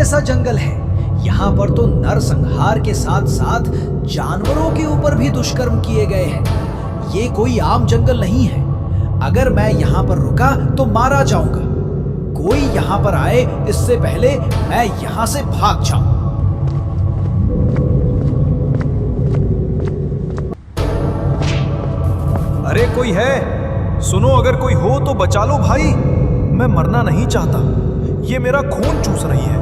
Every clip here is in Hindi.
जैसा जंगल है। यहाँ पर तो नरसंहार के साथ साथ जानवरों के ऊपर भी दुष्कर्म किए गए हैं। ये कोई आम जंगल नहीं है। अगर मैं यहाँ पर रुका तो मारा जाऊंगा। कोई यहाँ पर आए इससे पहले मैं यहाँ से भाग जाऊं। अरे कोई है? सुनो, अगर कोई हो तो बचा लो भाई। मैं मरना नहीं चाहता। ये मेरा खून चूस रही है।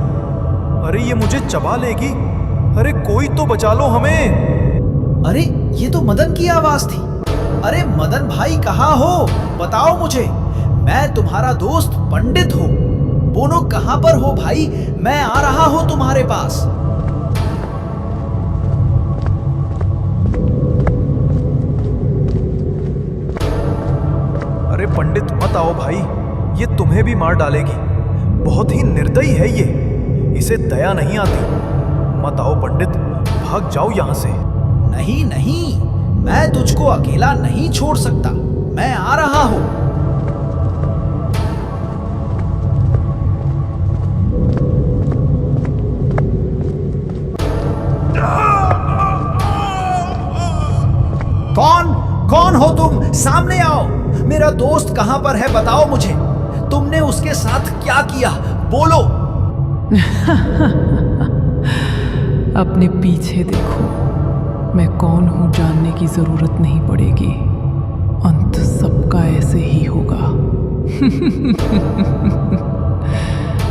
अरे ये मुझे चबा लेगी। अरे कोई तो बचा लो हमें। अरे ये तो मदन की आवाज थी। अरे मदन भाई कहाँ हो? बताओ मुझे। मैं तुम्हारा दोस्त पंडित हूँ। बोलो कहाँ पर हो भाई? मैं आ रहा हूँ तुम्हारे पास। अरे पंडित मत आओ भाई, ये तुम्हें भी मार डालेगी। बहुत ही निर्दयी है ये, इसे दया नहीं आती। मत आओ पंडित, भाग जाओ यहाँ से। नहीं नहीं, मैं तुझको अकेला नहीं छोड़ सकता। मैं आ रहा हूँ। कौन हो तुम? सामने आओ। मेरा दोस्त कहां पर है बताओ मुझे। तुमने उसके साथ क्या किया? बोलो। अपने पीछे देखो। मैं कौन हूं जानने की जरूरत नहीं पड़ेगी। अंत सबका ऐसे ही होगा।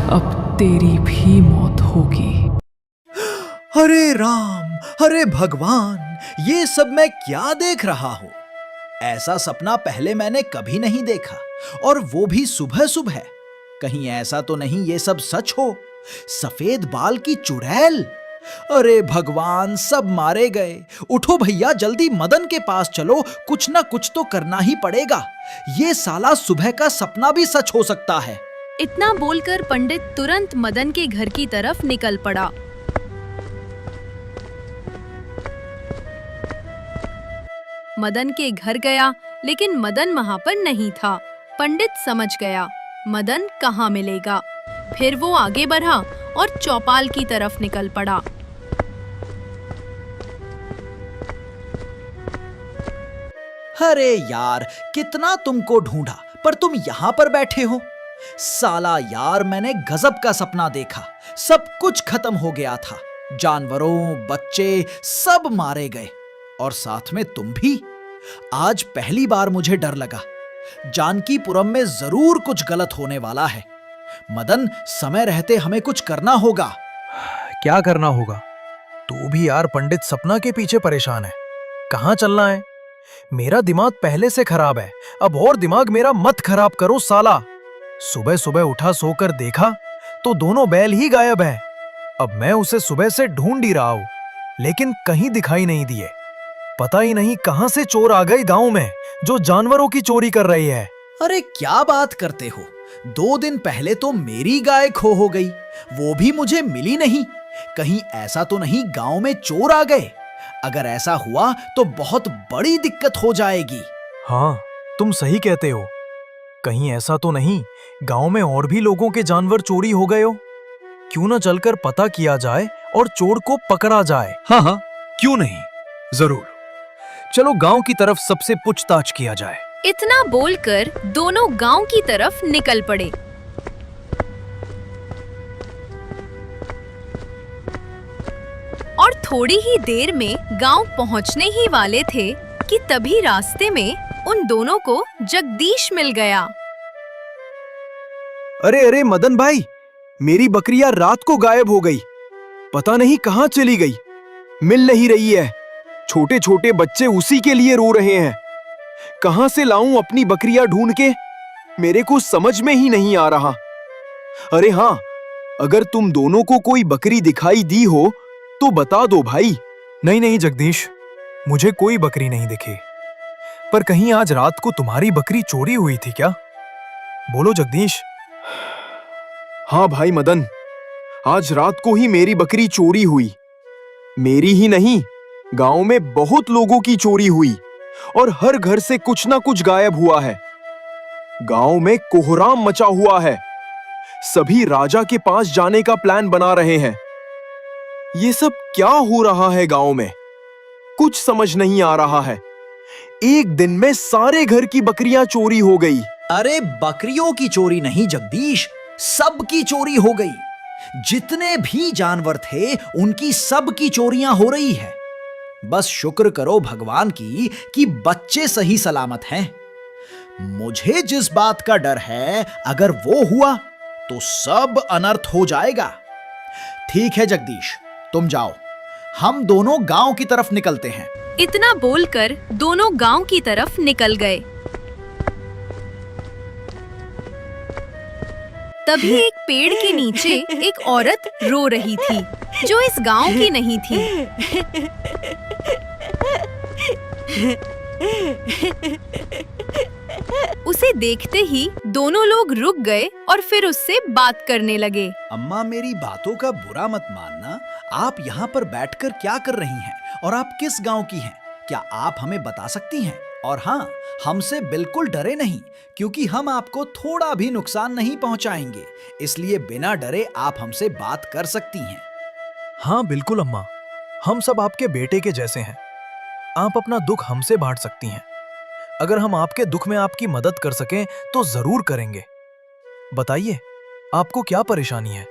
अब तेरी भी मौत होगी। अरे राम, अरे भगवान, ये सब मैं क्या देख रहा हूं? ऐसा सपना पहले मैंने कभी नहीं देखा, और वो भी सुबह सुबह। कहीं ऐसा तो नहीं ये सब सच हो? सफेद बाल की चुड़ैल। अरे भगवान, सब मारे गए। उठो भैया, जल्दी मदन के पास चलो। कुछ ना कुछ तो करना ही पड़ेगा। ये साला सुबह का सपना भी सच हो सकता है। इतना बोलकर पंडित तुरंत मदन के घर की तरफ निकल पड़ा। मदन के घर गया, लेकिन मदन वहाँ पर नहीं था। पंडित समझ गया मदन कहाँ मिलेगा। फिर वो आगे बढ़ा और चौपाल की तरफ निकल पड़ा। अरे यार, कितना तुमको ढूंढा, पर तुम यहाँ पर बैठे हो। साला यार, मैंने गजब का सपना देखा। सब कुछ खत्म हो गया था। जानवरों, बच्चे सब मारे गए, और साथ में तुम भी। आज पहली बार मुझे डर लगा। जानकीपुरम में जरूर कुछ गलत होने वाला है। मदन, समय रहते हमें कुछ करना होगा। क्या करना होगा? तू भी यार पंडित सपना के पीछे परेशान है। कहाँ चलना है? मेरा दिमाग पहले से खराब है, अब और दिमाग मेरा मत खराब करो साला। सुबह सुबह उठा, सोकर देखा तो दोनों बैल ही गायब हैं। अब मैं उसे सुबह से ढूंढ ही रहा हूं, लेकिन कहीं दिखाई नहीं दिए। पता ही नहीं कहां से चोर आ गए गांव में, जो जानवरों की चोरी कर रही है। अरे क्या बात करते हो? 2 दिन पहले तो मेरी गाय खो हो गई, वो भी मुझे मिली नहीं। कहीं ऐसा तो नहीं गांव में चोर आ गए? अगर ऐसा हुआ तो बहुत बड़ी दिक्कत हो जाएगी। हाँ, तुम सही कहते हो। कहीं ऐसा तो नहीं गांव में और भी लोगों के जानवर चोरी हो गए हो? क्यों न चलकर पता किया जाए और चोर को पकड़ा जाए। हाँ, क्यों नहीं, जरूर। चलो गांव की तरफ सबसे पूछताछ किया जाए। इतना बोलकर दोनों गांव की तरफ निकल पड़े। और थोड़ी ही देर में गांव पहुंचने ही वाले थे कि तभी रास्ते में उन दोनों को जगदीश मिल गया। अरे मदन भाई, मेरी बकरियां रात को गायब हो गई। पता नहीं कहां चली गई, मिल नहीं रही है। छोटे छोटे बच्चे उसी के लिए रो रहे हैं। कहां से लाऊं अपनी बकरियां ढूंढ के? मेरे को समझ में ही नहीं आ रहा। अरे हाँ, अगर तुम दोनों को कोई बकरी दिखाई दी हो तो बता दो भाई। नहीं जगदीश, मुझे कोई बकरी नहीं दिखी। पर कहीं आज रात को तुम्हारी बकरी चोरी हुई थी क्या? बोलो जगदीश। हाँ भाई मदन, आज रात को ही मेरी बकरी चोरी हुई। मेरी ही नहीं, गांव में बहुत लोगों की चोरी हुई और हर घर से कुछ ना कुछ गायब हुआ है। गांव में कोहराम मचा हुआ है। सभी राजा के पास जाने का प्लान बना रहे हैं। ये सब क्या हो रहा है गांव में? कुछ समझ नहीं आ रहा है। एक दिन में सारे घर की बकरियां चोरी हो गई। अरे बकरियों की चोरी नहीं जगदीश, सबकी चोरी हो गई। जितने भी जानवर थे उनकी सबकी चोरियां हो रही है। बस शुक्र करो भगवान की कि बच्चे सही सलामत हैं। मुझे जिस बात का डर है, अगर वो हुआ तो सब अनर्थ हो जाएगा। ठीक है जगदीश, तुम जाओ, हम दोनों गांव की तरफ निकलते हैं। इतना बोलकर दोनों गांव की तरफ निकल गए। तभी एक पेड़ के नीचे एक औरत रो रही थी, जो इस गांव की नहीं थी। उसे देखते ही दोनों लोग रुक गए और फिर उससे बात करने लगे। अम्मा, मेरी बातों का बुरा मत मानना। आप यहाँ पर बैठकर क्या कर रही हैं और आप किस गांव की हैं? क्या आप हमें बता सकती हैं? और हाँ, हमसे बिल्कुल डरे नहीं, क्योंकि हम आपको थोड़ा भी नुकसान नहीं पहुंचाएंगे। इसलिए बिना डरे आप हमसे बात कर सकती हैं। हाँ बिल्कुल अम्मा, हम सब आपके बेटे के जैसे हैं। आप अपना दुख हमसे बांट सकती हैं। अगर हम आपके दुख में आपकी मदद कर सकें तो जरूर करेंगे। बताइए, आपको क्या परेशानी है?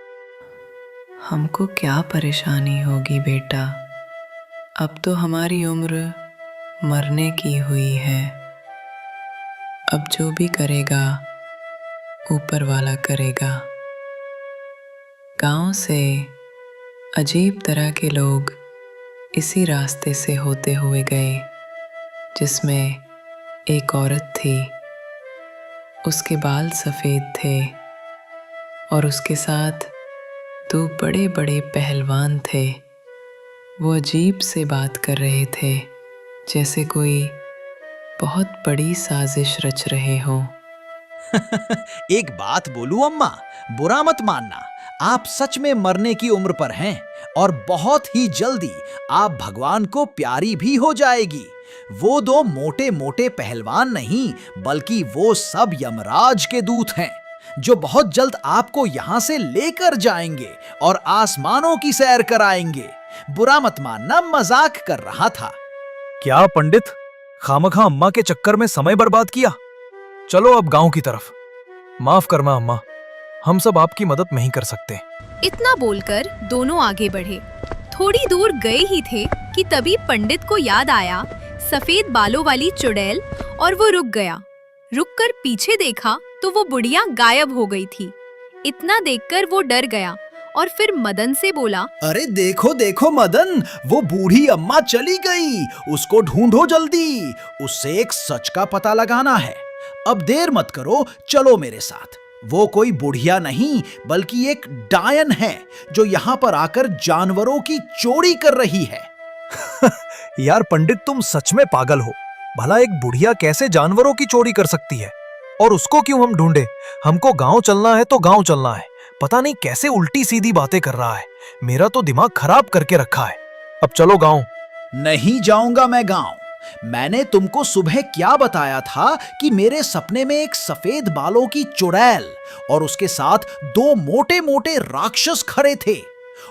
हमको क्या परेशानी होगी बेटा, अब तो हमारी उम्र मरने की हुई है। अब जो भी करेगा ऊपर वाला करेगा। गांव से अजीब तरह के लोग इसी रास्ते से होते हुए गए, जिसमें एक औरत थी। उसके बाल सफ़ेद थे और उसके साथ दो बड़े बड़े पहलवान थे। वो अजीब से बात कर रहे थे, जैसे कोई बहुत बड़ी साजिश रच रहे हों। एक बात बोलूं अम्मा, बुरा मत मानना। आप सच में मरने की उम्र पर हैं और बहुत ही जल्दी आप भगवान को प्यारी भी हो जाएगी। वो दो मोटे मोटे पहलवान नहीं, बल्कि वो सब यमराज के दूत हैं, जो बहुत जल्द आपको यहाँ से लेकर जाएंगे और आसमानों की सैर कराएंगे। बुरा मत मानना, मजाक कर रहा था। क्या पंडित, खामखा अम्मा के चक्कर में समय बर्बाद किया? चलो अब गांव की तरफ। माफ करना अम्मा, हम सब आपकी मदद नहीं कर सकते। इतना बोलकर दोनों आगे बढ़े। थोड़ी दूर गए ही थे कि तभी पंडित को याद आया सफेद बालों वाली चुड़ैल, और वो रुक गया। रुककर पीछे देखा तो वो बुढ़िया गायब हो गई थी। इतना देखकर वो डर गया और फिर मदन से बोला, अरे देखो देखो मदन, वो बूढ़ी अम्मा चली गई। उसको ढूंढो जल्दी, उससे एक सच का पता लगाना है। अब देर मत करो, चलो मेरे साथ। वो कोई बुढ़िया नहीं, बल्कि एक डायन है, जो यहाँ पर आकर जानवरों की चोरी कर रही है। यार पंडित, तुम सच में पागल हो। भला एक बुढ़िया कैसे जानवरों की चोरी कर सकती है? और उसको क्यों हम ढूंढे? हमको गांव चलना है तो गांव चलना है। पता नहीं कैसे उल्टी सीधी बातें कर रहा है। मेरा तो दिमाग खराब करके रखा है। अब चलो गांव। नहीं जाऊंगा मैं गांव। मैंने तुमको सुबह क्या बताया था कि मेरे सपने में एक सफेद बालों की चुड़ैल और उसके साथ दो मोटे मोटे राक्षस खड़े थे।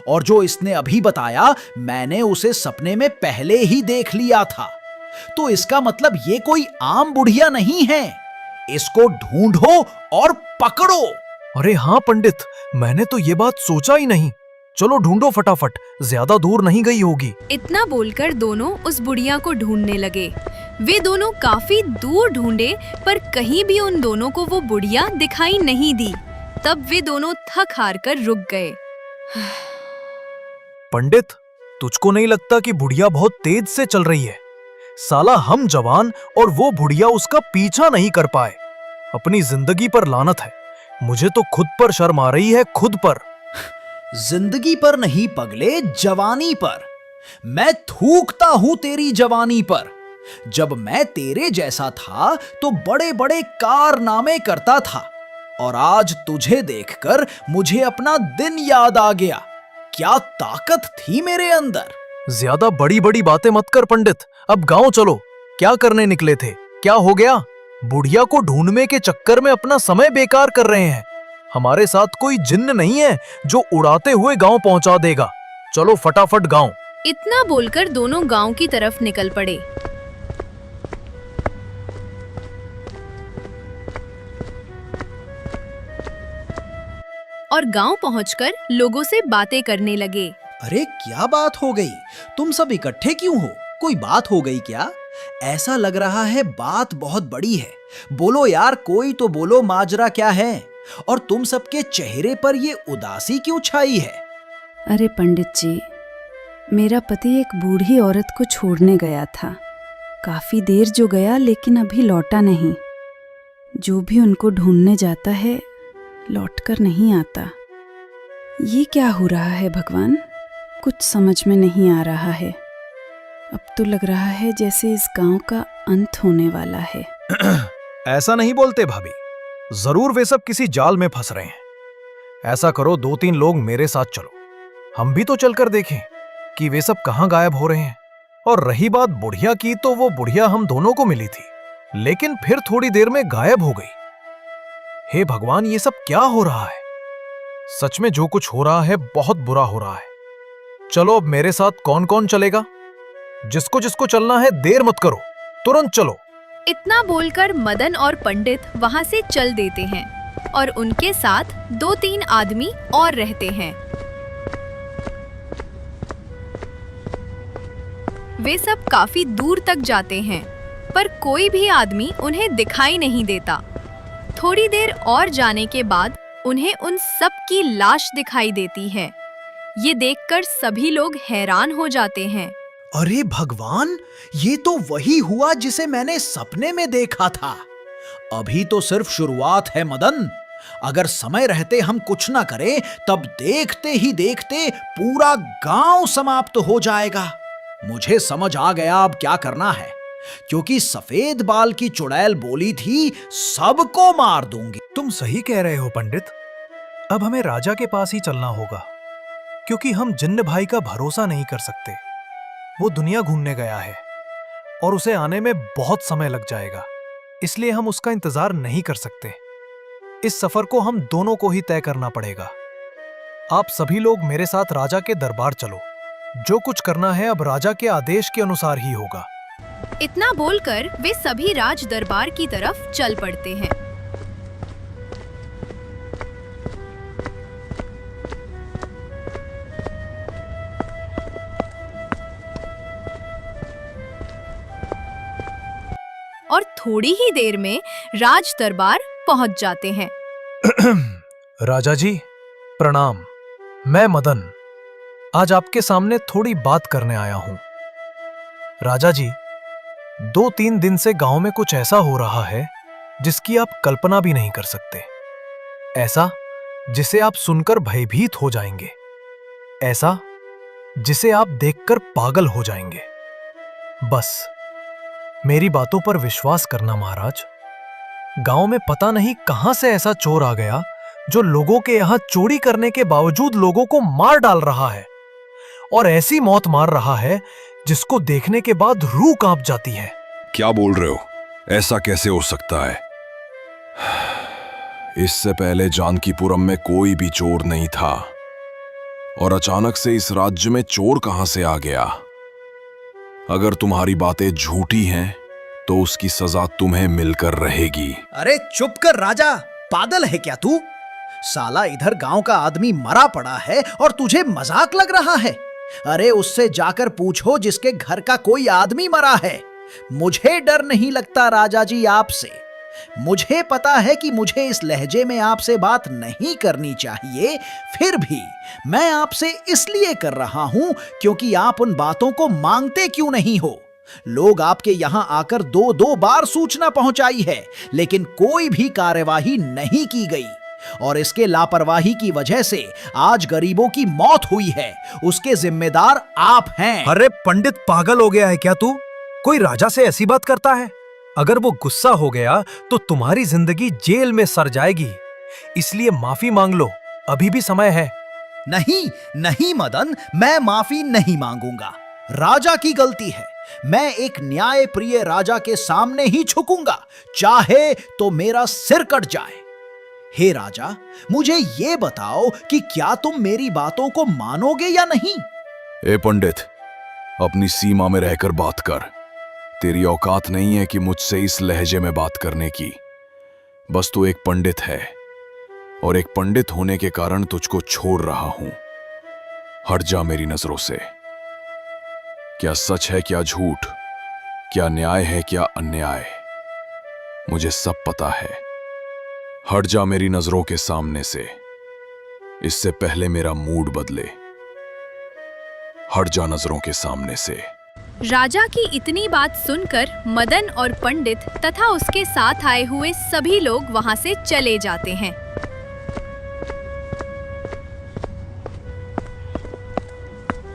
और जो इसने अभी बताया, मैंने उसे सपने में पहले ही देख लिया था। तो इसका मतलब ये कोई आम बुढ़िया नहीं है। इसको ढूंढो और पकड़ो। अरे हाँ पंडित, मैंने तो ये बात सोचा ही नहीं। चलो ढूंढो फटाफट, ज्यादा दूर नहीं गई होगी। इतना बोलकर दोनों उस बुढ़िया को ढूंढने लगे। वे दोनों काफी दूर ढूंढे, पर कहीं भी उन दोनों को वो बुढ़िया दिखाई नहीं दी। तब वे दोनों थक हार कर रुक गए। पंडित, तुझको नहीं लगता कि बुढ़िया बहुत तेज से चल रही है? साला हम जवान और वो बुढ़िया उसका पीछा नहीं कर पाए। अपनी जिंदगी पर लानत है। मुझे तो खुद पर शर्म आ रही है, खुद पर। जिंदगी पर नहीं पगले, जवानी पर। मैं थूकता हूं तेरी जवानी पर। जब मैं तेरे जैसा था तो बड़े बड़े कारनामे करता था, और आज तुझे देखकर मुझे अपना दिन याद आ गया। क्या ताकत थी मेरे अंदर। ज्यादा बड़ी बड़ी बातें मत कर पंडित, अब गांव चलो। क्या करने निकले थे? क्या हो गया? बुढ़िया को ढूंढने के चक्कर में अपना समय बेकार कर रहे हैं। हमारे साथ कोई जिन्न नहीं है जो उड़ाते हुए गांव पहुंचा देगा। चलो फटाफट गांव। इतना बोलकर दोनों गांव की तरफ निकल पड़े। और गांव पहुंचकर लोगों से बातें करने लगे। अरे क्या बात हो गई? तुम सब इकट्ठे क्यों हो? कोई बात हो गई क्या? ऐसा लग रहा है बात बहुत बड़ी है। बोलो यार, कोई तो बोलो, माजरा क्या है? और तुम सबके चेहरे पर ये उदासी क्यों छाई है? अरे पंडित जी, मेरा पति एक बूढ़ी औरत को छोड़ने गया था। काफी देर जो गया, लेकिन अभी लौटा नहीं। जो भी उनको ढूंढने जाता है लौटकर नहीं आता। ये क्या हो रहा है भगवान? कुछ समझ में नहीं आ रहा है। अब तो लग रहा है जैसे इस गांव का अंत होने वाला है। ऐसा नहीं बोलते भाभी, जरूर वे सब किसी जाल में फंस रहे हैं। ऐसा करो, 2-3 लोग मेरे साथ चलो, हम भी तो चलकर देखें कि वे सब कहां गायब हो रहे हैं। और रही बात बुढ़िया की, तो वो बुढ़िया हम दोनों को मिली थी, लेकिन फिर थोड़ी देर में गायब हो गई। हे भगवान, ये सब क्या हो रहा है? सच में जो कुछ हो रहा है बहुत बुरा हो रहा है। चलो अब मेरे साथ कौन कौन चलेगा? जिसको जिसको चलना है देर मत करो, तुरंत चलो। इतना बोलकर मदन और पंडित वहां से चल देते हैं और उनके साथ 2-3 आदमी और रहते हैं। वे सब काफी दूर तक जाते हैं, पर कोई भी आदमी उन्हें दिखाई नहीं देता। थोड़ी देर और जाने के बाद उन्हें उन सब की लाश दिखाई देती है। ये देखकर सभी लोग हैरान हो जाते हैं। अरे भगवान, ये तो वही हुआ जिसे मैंने सपने में देखा था। अभी तो सिर्फ शुरुआत है मदन। अगर समय रहते हम कुछ ना करें, तब देखते ही देखते पूरा गांव समाप्त हो जाएगा। मुझे समझ आ गया अब क्या करना है, क्योंकि सफेद बाल की चुड़ैल बोली थी सबको मार दूंगी। तुम सही कह रहे हो पंडित। अब हमें राजा के पास ही चलना होगा, क्योंकि हम जिन्न भाई का भरोसा नहीं कर सकते। वो दुनिया घूमने गया है और उसे आने में बहुत समय लग जाएगा, इसलिए हम उसका इंतजार नहीं कर सकते। इस सफर को हम दोनों को ही तय करना पड़ेगा। आप सभी लोग मेरे साथ राजा के दरबार चलो। जो कुछ करना है अब राजा के आदेश के अनुसार ही होगा। इतना बोलकर वे सभी राज दरबार की तरफ चल पड़ते हैं। और थोड़ी ही देर में राज दरबार पहुंच जाते हैं। राजा जी प्रणाम। मैं मदन आज आपके सामने थोड़ी बात करने आया हूं। राजा जी, 2-3 दिन से गांव में कुछ ऐसा हो रहा है जिसकी आप कल्पना भी नहीं कर सकते। ऐसा जिसे आप सुनकर भयभीत हो जाएंगे, ऐसा जिसे आप देखकर पागल हो जाएंगे। बस मेरी बातों पर विश्वास करना महाराज। गांव में पता नहीं कहां से ऐसा चोर आ गया जो लोगों के यहां चोरी करने के बावजूद लोगों को मार डाल रहा है, और ऐसी मौत मार रहा है जिसको देखने के बाद रूह कांप जाती है। क्या बोल रहे हो? ऐसा कैसे हो सकता है? इससे पहले जानकीपुरम में कोई भी चोर नहीं था, और अचानक से इस राज्य में चोर कहां से आ गया? अगर तुम्हारी बातें झूठी हैं, तो उसकी सजा तुम्हें मिलकर रहेगी। अरे चुप कर राजा, पागल है क्या तू? साला इधर गांव का आदमी मरा पड़ा है और तुझे मजाक लग रहा है? अरे उससे जाकर पूछो जिसके घर का कोई आदमी मरा है। मुझे डर नहीं लगता राजा जी आपसे। मुझे पता है कि मुझे इस लहजे में आपसे बात नहीं करनी चाहिए, फिर भी मैं आपसे इसलिए कर रहा हूं क्योंकि आप उन बातों को मांगते क्यों नहीं हो। लोग आपके यहां आकर 2-2 बार सूचना पहुंचाई है, लेकिन कोई भी कार्यवाही नहीं की गई, और इसके लापरवाही की वजह से आज गरीबों की मौत हुई है। उसके जिम्मेदार आप हैं। अरे पंडित, पागल हो गया है क्या तू? कोई राजा से ऐसी बात करता है? अगर वो गुस्सा हो गया तो तुम्हारी जिंदगी जेल में सर जाएगी, इसलिए माफी मांग लो, अभी भी समय है। नहीं नहीं मदन, मैं माफी नहीं मांगूंगा। राजा की गलती है। मैं एक न्याय प्रिय राजा के सामने ही झुकूंगा, चाहे तो मेरा सिर कट जाए। हे राजा, मुझे ये बताओ कि क्या तुम मेरी बातों को मानोगे या नहीं? ए पंडित, अपनी सीमा में रहकर बात कर। तेरी औकात नहीं है कि मुझसे इस लहजे में बात करने की। बस तू एक पंडित है और एक पंडित होने के कारण तुझको छोड़ रहा हूं। हट जा मेरी नजरों से। क्या सच है, क्या झूठ, क्या न्याय है, क्या अन्याय, मुझे सब पता है। हट जा मेरी नजरों के सामने से, इससे पहले मेरा मूड बदले। हट जा नजरों के सामने से। राजा की इतनी बात सुनकर मदन और पंडित तथा उसके साथ आए हुए सभी लोग वहां से चले जाते हैं।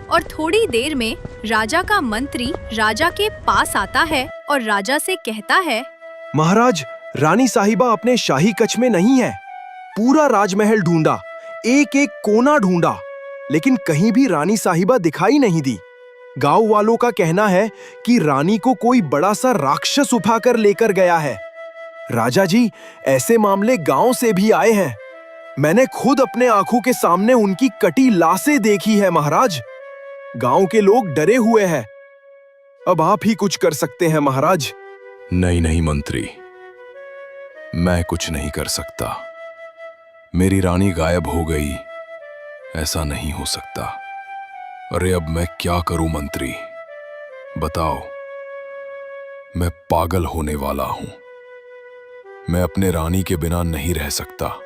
और थोड़ी देर में राजा का मंत्री राजा के पास आता है और राजा से कहता है, महाराज, रानी साहिबा अपने शाही कक्ष में नहीं है। पूरा राजमहल ढूंढा, एक एक कोना ढूंढा, लेकिन कहीं भी रानी साहिबा दिखाई नहीं दी। गांव वालों का कहना है कि रानी को कोई बड़ा सा राक्षस उठाकर लेकर गया है। राजा जी, ऐसे मामले गांव से भी आए हैं। मैंने खुद अपने आंखों के सामने उनकी कटी लाशें देखी है महाराज। गांव के लोग डरे हुए हैं। अब आप ही कुछ कर सकते हैं महाराज। नहीं नहीं मंत्री, मैं कुछ नहीं कर सकता। मेरी रानी गायब हो गई, ऐसा नहीं हो सकता। अरे अब मैं क्या करूं मंत्री, बताओ। मैं पागल होने वाला हूं। मैं अपने रानी के बिना नहीं रह सकता।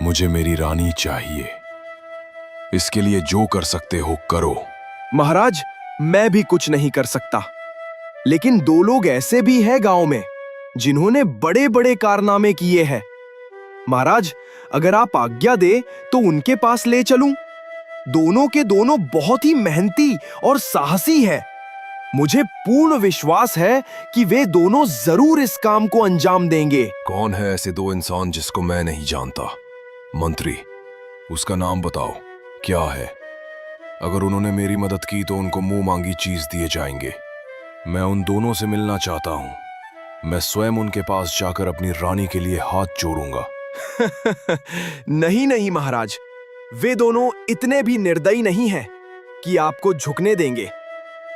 मुझे मेरी रानी चाहिए। इसके लिए जो कर सकते हो करो। महाराज, मैं भी कुछ नहीं कर सकता, लेकिन दो लोग ऐसे भी हैं गांव में जिन्होंने बड़े बड़े कारनामे किए हैं। महाराज, अगर आप आज्ञा दे तो उनके पास ले चलूं। दोनों के दोनों बहुत ही मेहनती और साहसी हैं। मुझे पूर्ण विश्वास है कि वे दोनों जरूर इस काम को अंजाम देंगे। कौन है ऐसे दो इंसान जिसको मैं नहीं जानता? मंत्री, उसका नाम बताओ, क्या है? अगर उन्होंने मेरी मदद की तो उनको मुंह मांगी चीज दिए जाएंगे। मैं उन दोनों से मिलना चाहता हूं। मैं स्वयं उनके पास जाकर अपनी रानी के लिए हाथ जोड़ूंगा। नहीं नहीं महाराज, वे दोनों इतने भी निर्दयी नहीं हैं कि आपको झुकने देंगे।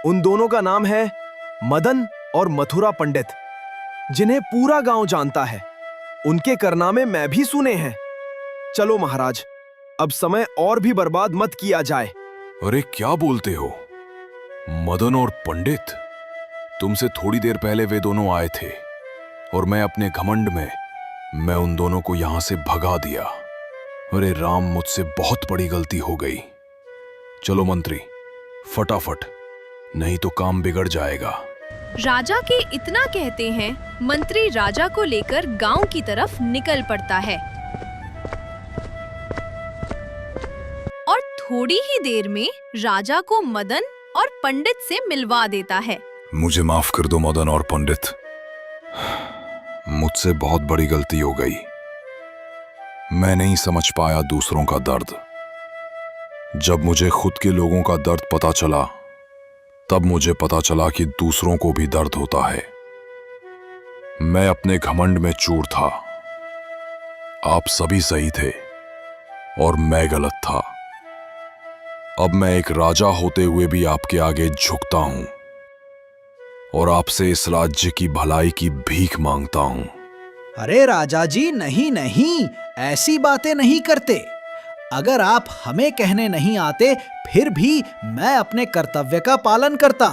उन दोनों का नाम है मदन और मथुरा पंडित, जिन्हें पूरा गांव जानता है। उनके कारनामे मैं भी सुने हैं। चलो महाराज, अब समय और भी बर्बाद मत किया जाए। अरे क्या बोलते हो? मदन और पंडित? तुमसे थोड़ी देर पहले वे दोनों आए थे और मैं अपने घमंड में मैं उन दोनों को यहां से भगा दिया। अरे राम, मुझसे बहुत बड़ी गलती हो गई। चलो मंत्री, फटाफट, नहीं तो काम बिगड़ जाएगा। राजा के इतना कहते हैं, मंत्री राजा को लेकर गांव की तरफ निकल पड़ता है। और थोड़ी ही देर में राजा को मदन और पंडित से मिलवा देता है। मुझे माफ कर दो मदन और पंडित, मुझसे बहुत बड़ी गलती हो गई। मैं नहीं समझ पाया दूसरों का दर्द। जब मुझे खुद के लोगों का दर्द पता चला, तब मुझे पता चला कि दूसरों को भी दर्द होता है। मैं अपने घमंड में चूर था। आप सभी सही थे और मैं गलत था। अब मैं एक राजा होते हुए भी आपके आगे झुकता हूं और आपसे इस राज्य की भलाई की भीख मांगता हूं। अरे राजा जी, नहीं नहीं, ऐसी बातें नहीं करते। अगर आप हमें कहने नहीं आते फिर भी मैं अपने कर्तव्य का पालन करता।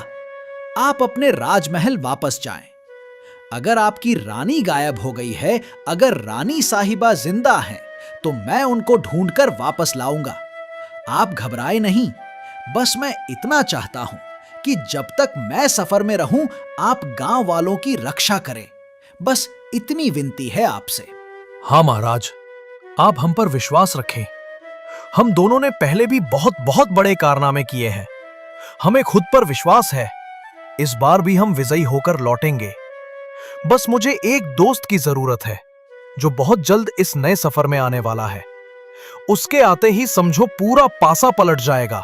आप अपने राजमहल वापस जाएं। अगर आपकी रानी गायब हो गई है, अगर रानी साहिबा जिंदा हैं, तो मैं उनको ढूंढकर वापस लाऊंगा। आप घबराए नहीं। बस मैं इतना चाहता हूं कि जब तक मैं सफर में रहूं, आप गांव वालों की रक्षा करें। बस इतनी विनती है आपसे। हाँ महाराज, आप हम पर विश्वास रखें। हम दोनों ने पहले भी बहुत बहुत बड़े कारनामे किए हैं। हमें खुद पर विश्वास है। इस बार भी हम विजयी होकर लौटेंगे। बस मुझे एक दोस्त की जरूरत है जो बहुत जल्द इस नए सफर में आने वाला है। उसके आते ही समझो पूरा पासा पलट जाएगा।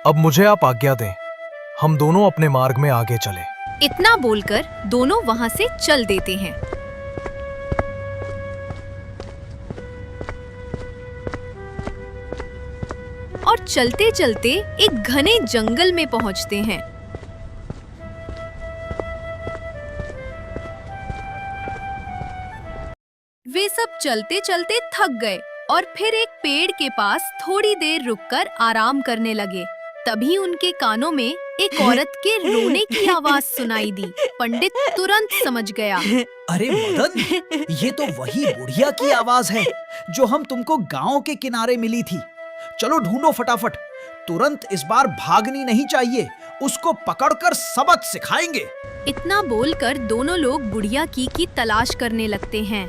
अब मुझे आप आज्ञा दें, हम दोनों अपने मार्ग में आगे चले। इतना बोलकर दोनों वहां से चल देते हैं। चलते चलते एक घने जंगल में पहुंचते हैं। वे सब चलते चलते थक गए और फिर एक पेड़ के पास थोड़ी देर रुककर आराम करने लगे। तभी उनके कानों में एक औरत के रोने की आवाज सुनाई दी। पंडित तुरंत समझ गया। अरे मदन, ये तो वही बुढ़िया की आवाज है जो हम तुमको गांव के किनारे मिली थी। चलो ढूंढो फटाफट, तुरंत इस बार भागनी नहीं चाहिए, उसको पकड़कर सबक सिखाएंगे। इतना बोलकर दोनों लोग बुढ़िया की तलाश करने लगते हैं।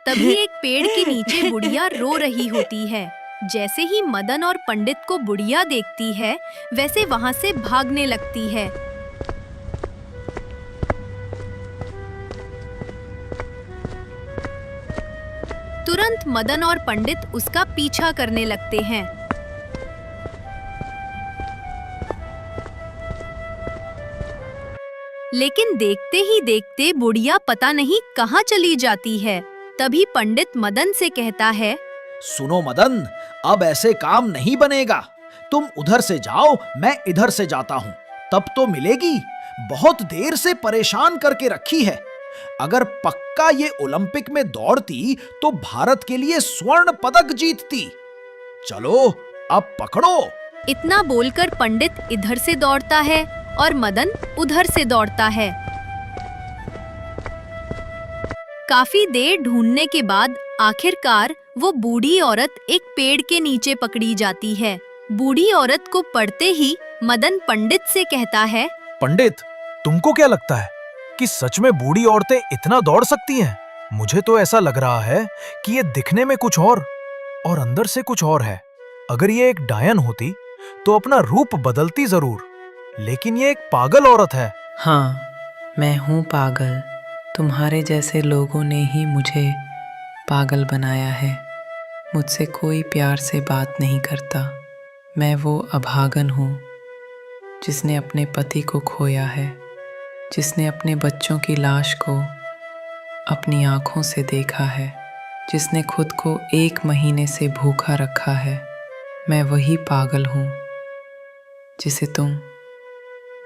तभी एक पेड़ के नीचे बुढ़िया रो रही होती है। जैसे ही मदन और पंडित को बुढ़िया देखती है, वैसे वहां से भागने लगती है। तुरंत मदन और पंडित उसका पीछा करने लगते हैं। लेकिन देखते ही देखते बुढ़िया पता नहीं कहाँ चली जाती है। तभी पंडित मदन से कहता है, सुनो मदन, अब ऐसे काम नहीं बनेगा। तुम उधर से जाओ, मैं इधर से जाता हूँ, तब तो मिलेगी। बहुत देर से परेशान करके रखी है। अगर पक्का ये ओलंपिक में दौड़ती तो भारत के लिए स्वर्ण पदक जीतती। चलो अब पकड़ो। इतना बोलकर पंडित इधर से दौड़ता है और मदन उधर से दौड़ता है। काफी देर ढूंढने के बाद आखिरकार वो बूढ़ी औरत एक पेड़ के नीचे पकड़ी जाती है। बूढ़ी औरत को पड़ते ही मदन पंडित से कहता है, पंडित, तुमको क्या लगता है कि सच में बूढ़ी औरतें इतना दौड़ सकती हैं? मुझे तो ऐसा लग रहा है कि ये दिखने में कुछ और अंदर से कुछ और है। अगर ये एक डायन होती तो अपना रूप बदलती जरूर, लेकिन ये एक पागल औरत है। हाँ, मैं हूँ पागल। तुम्हारे जैसे लोगों ने ही मुझे पागल बनाया है। मुझसे कोई प्यार से बात नहीं करता। मैं वो अभागन हूँ जिसने अपने पति को खोया है, जिसने अपने बच्चों की लाश को अपनी आँखों से देखा है, जिसने खुद को 1 महीने से भूखा रखा है। मैं वही पागल हूँ जिसे तुम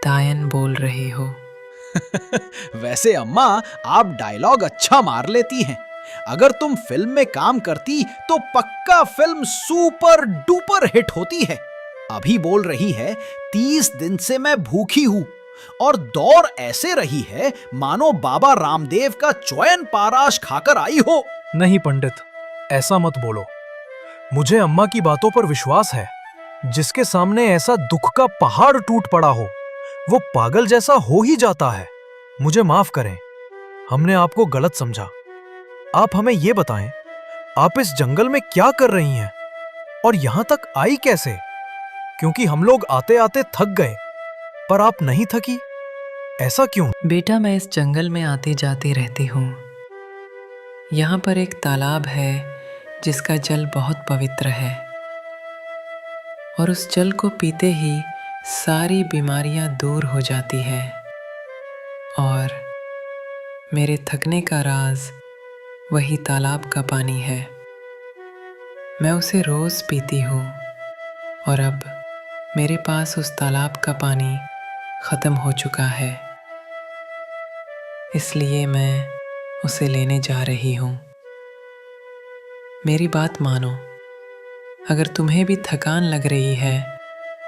डायन बोल रहे हो। वैसे अम्मा, आप डायलॉग अच्छा मार लेती हैं। अगर तुम फिल्म में काम करती तो पक्का फिल्म सुपर डुपर हिट होती है। अभी बोल रही है 30 दिन से मैं भूखी हूँ और दौड़ ऐसे रही है मानो बाबा रामदेव का च्यवनप्राश पाराश खाकर आई हो। नहीं पंडित, ऐसा मत बोलो। मुझे अम्मा की बातों पर विश्वास है। जिसके सामने ऐसा दुख का पहाड़ टूट पड़ा हो, वो पागल जैसा हो ही जाता है। मुझे माफ करें, हमने आपको गलत समझा। आप हमें ये बताएं, आप इस जंगल में क्या कर रही हैं और यहां तक आई कैसे? क्योंकि हम लोग आते आते थक गए, पर आप नहीं थकी, ऐसा क्यों? बेटा, मैं इस जंगल में आती जाती रहती हूँ। यहाँ पर एक तालाब है जिसका जल बहुत पवित्र है और उस जल को पीते ही सारी बीमारियां दूर हो जाती है। और मेरे थकने का राज वही तालाब का पानी है। मैं उसे रोज पीती हूँ और अब मेरे पास उस तालाब का पानी खत्म हो चुका है, इसलिए मैं उसे लेने जा रही हूँ। मेरी बात मानो, अगर तुम्हें भी थकान लग रही है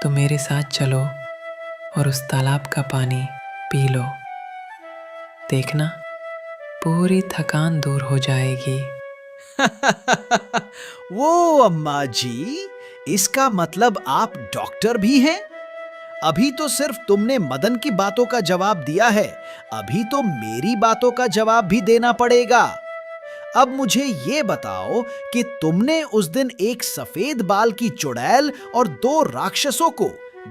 तो मेरे साथ चलो और उस तालाब का पानी पी लो। देखना, पूरी थकान दूर हो जाएगी। वो अम्मा जी, इसका मतलब आप डॉक्टर भी हैं? अभी तो सिर्फ तुमने मदन की बातों का जवाब दिया है, अभी तो मेरी बातों का जवाब भी देना पड़ेगा। अब मुझे ये बताओ कि तुमने उस दिन एक सफेद बाल की चुड़ैल और 2 राक्षसों को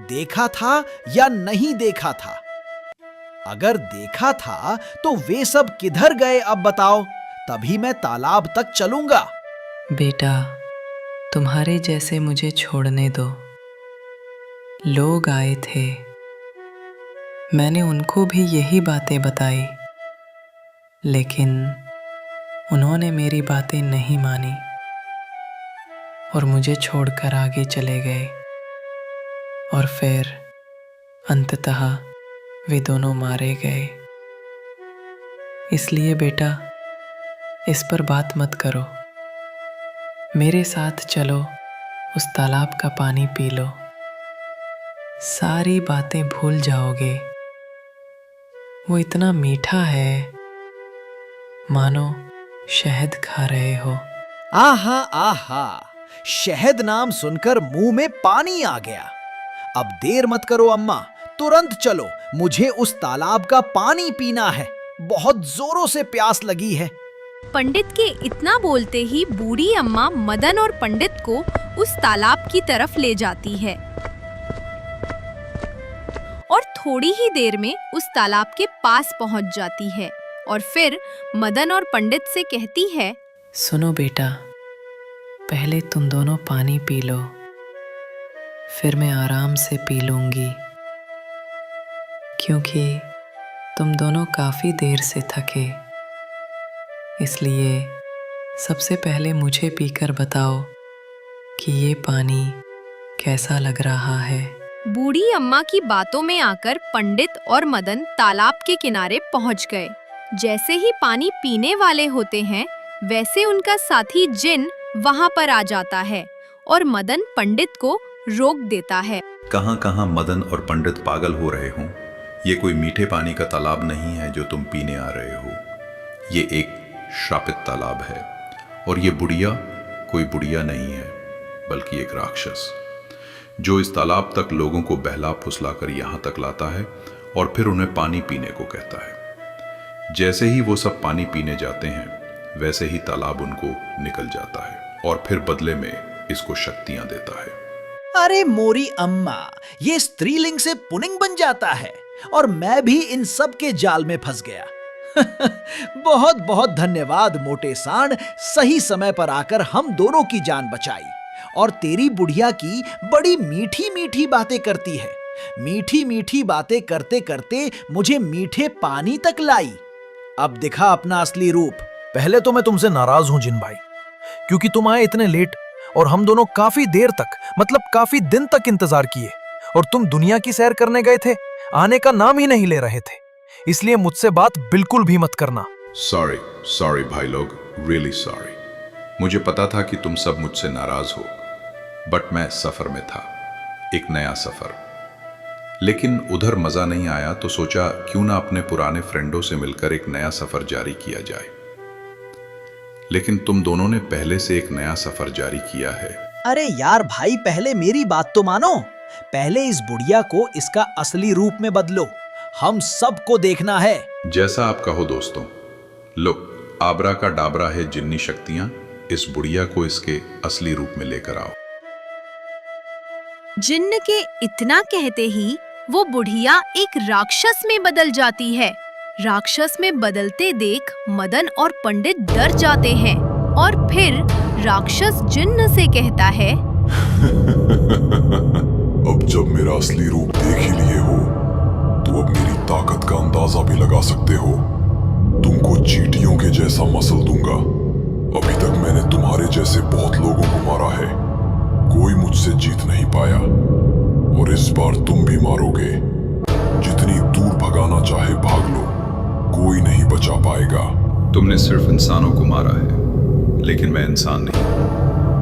देखा था या नहीं देखा था? अगर देखा था तो वे सब किधर गए अब बताओ, तभी मैं तालाब तक चलूंगा। बेटा, तुम्हारे जैसे मुझे छोड़ने दो। लोग आए थे, मैंने उनको भी यही बातें बताई, लेकिन उन्होंने मेरी बातें नहीं मानी और मुझे छोड़कर आगे चले गए, और फिर अंततः वे दोनों मारे गए। इसलिए बेटा, इस पर बात मत करो। मेरे साथ चलो, उस तालाब का पानी पी लो। सारी बातें भूल जाओगे। वो इतना मीठा है, मानो शहद खा रहे हो। आहा आहा, शहद नाम सुनकर मुंह में पानी आ गया। अब देर मत करो अम्मा, तुरंत चलो, मुझे उस तालाब का पानी पीना है। बहुत जोरों से प्यास लगी है। पंडित के इतना बोलते ही बूढ़ी अम्मा मदन और पंडित को उस तालाब की तरफ ले जाती है और थोड़ी ही देर में उस तालाब के पास पहुंच जाती है और फिर मदन और पंडित से कहती है, सुनो बेटा, पहले तुम दोनों पानी पी लो, फिर मैं आराम से पी लूंगी, क्योंकि तुम दोनों काफी देर से थके। इसलिए सबसे पहले मुझे पीकर बताओ कि ये पानी कैसा लग रहा है। बूढ़ी अम्मा की बातों में आकर पंडित और मदन तालाब के किनारे पहुंच गए। जैसे ही पानी पीने वाले होते हैं, वैसे उनका साथी जिन वहां पर आ जाता है और मदन पंडित को रोक देता है। कहाँ कहाँ मदन और पंडित पागल हो रहे हों। ये कोई मीठे पानी का तालाब नहीं है जो तुम पीने आ रहे हो। ये एक श्रापित तालाब है और ये बुढ़िया कोई बुढ़िया नहीं है, बल्कि एक राक्षस जो इस तालाब तक लोगों को बहला फुसलाकर यहाँ तक लाता है और फिर उन्हें पानी पीने को कहता है। जैसे ही वो सब पानी पीने जाते हैं, वैसे ही तालाब उनको निकल जाता है और फिर बदले में इसको शक्तियां देता है। अरे मोरी अम्मा, ये स्त्रीलिंग से पुनिंग बन जाता है और मैं भी इन सब के जाल में फंस गया। बहुत बहुत धन्यवाद मोटे सांड, सही समय पर आकर हम दोनों की जान बचाई। और तेरी बुढ़िया की बड़ी मीठी मीठी बातें करती है। मीठी मीठी बातें करते करते मुझे मीठे पानी तक लाई। अब दिखा अपना असली रूप। पहले तो मैं तुमसे नाराज हूं जिन भाई, क्योंकि तुम आए इतने लेट और हम दोनों काफी देर तक, मतलब काफी दिन तक इंतजार किए, और तुम दुनिया की सैर करने गए थे, आने का नाम ही नहीं ले रहे थे। इसलिए मुझसे बात बिल्कुल भी मत करना। सॉरी भाई लोग, रियली सॉरी। मुझे पता था कि तुम सब मुझसे नाराज हो, बट मैं सफर में था, एक नया सफर। लेकिन उधर मजा नहीं आया तो सोचा क्यों ना अपने पुराने फ्रेंडों से मिलकर एक नया सफर जारी किया जाए। लेकिन तुम दोनों ने पहले से एक नया सफर जारी किया है। अरे यार भाई, पहले मेरी बात तो मानो। पहले इस बुढ़िया को इसका असली रूप में बदलो, हम सबको देखना है। जैसा आप कहो दोस्तों। लो, आबरा का डाबरा है जिन्नी शक्तियां, इस बुढ़िया को इसके असली रूप में लेकर आओ। जिन्न के इतना कहते ही वो बुढ़िया एक राक्षस में बदल जाती है। राक्षस में बदलते देख मदन और पंडित डर जाते हैं और फिर राक्षस जिन्न से कहता है, अब जब मेरा असली रूप देख ही लिए हो, तो अब मेरी ताकत का अंदाजा भी लगा सकते हो। तुमको चींटियों के जैसा मसल दूंगा। अभी तक मैंने तुम्हारे जैसे बहुत लोगों को मारा है, कोई मुझसे जीत नहीं पाया, और इस बार तुम भी मारोगे। जितनी दूर भगाना चाहे भाग लो, कोई नहीं बचा पाएगा। तुमने सिर्फ इंसानों को मारा है, लेकिन मैं इंसान नहीं,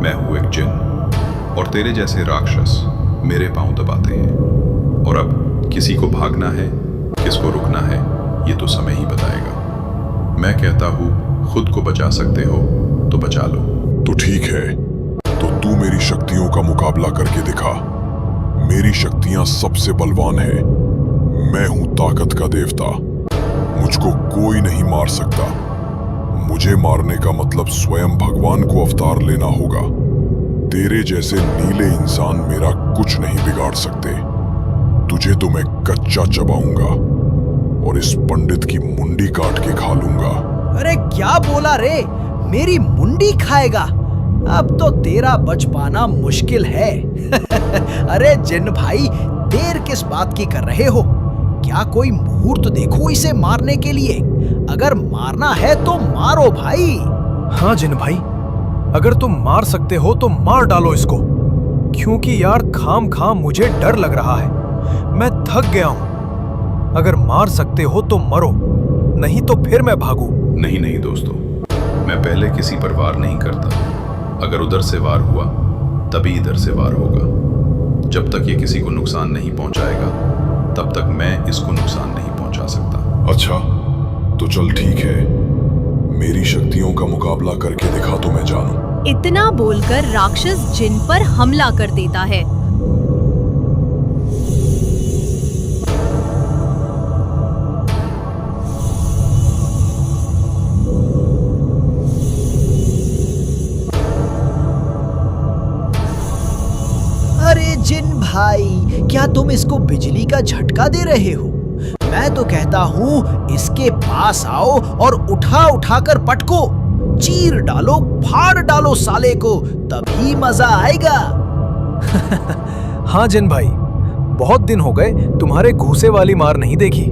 मैं हूं एक जिन्न, और तेरे जैसे राक्षस मेरे पांव दबाते हैं। और अब किसी को भागना है, किसको रुकना है, ये तो समय ही बताएगा। मैं कहता हूं खुद को बचा सकते हो तो बचा लो। तो ठीक है, तो तू मेरी शक्तियों का मुकाबला करके दिखा। मेरी शक्तियां सबसे बलवान है। मैं हूं ताकत का देवता, मुझको कोई नहीं मार सकता। मुझे मारने का मतलब स्वयं भगवान को अवतार लेना होगा। तेरे जैसे नीले इंसान मेरा कुछ नहीं बिगाड़ सकते। तुझे तो मैं कच्चा चबाऊंगा और इस पंडित की मुंडी काट के खा लूंगा। अरे क्या बोला रे, मेरी मुंडी खाएगा? अब तो तेरा बच पाना मुश्किल है। अरे जिन्न भाई, देर किस बात की कर रहे हो? क्या कोई मुहूर्त देखो इसे मारने के लिए। अगर मारना है तो मारो भाई। हाँ जिन भाई, अगर तुम मार सकते हो तो मार डालो इसको, क्योंकि यार खाम खाम मुझे डर लग रहा है। मैं थक गया हूं। अगर मार सकते हो तो मरो, नहीं तो फिर मैं भागू। नहीं नहीं दोस्तों, मैं पहले किसी पर वार नहीं करता। अगर उधर से वार हुआ तभी इधर से वार होगा। जब तक ये किसी को नुकसान नहीं पहुंचाएगा तब तक मैं इसको नुकसान नहीं पहुंचा सकता। अच्छा तो चल ठीक है, मेरी शक्तियों का मुकाबला करके दिखा तो मैं जानूं। इतना बोलकर राक्षस जिन पर हमला कर देता है। अरे जिन भाई, क्या तुम इसको बिजली का झटका दे रहे हो? मैं तो कहता हूँ इसके पास आओ और उठा उठा कर पटको, चीर डालो, फाड़ डालो साले को, तभी मजा आएगा। हाँ जिन भाई, बहुत दिन हो गए तुम्हारे घूसे वाली मार नहीं देखी।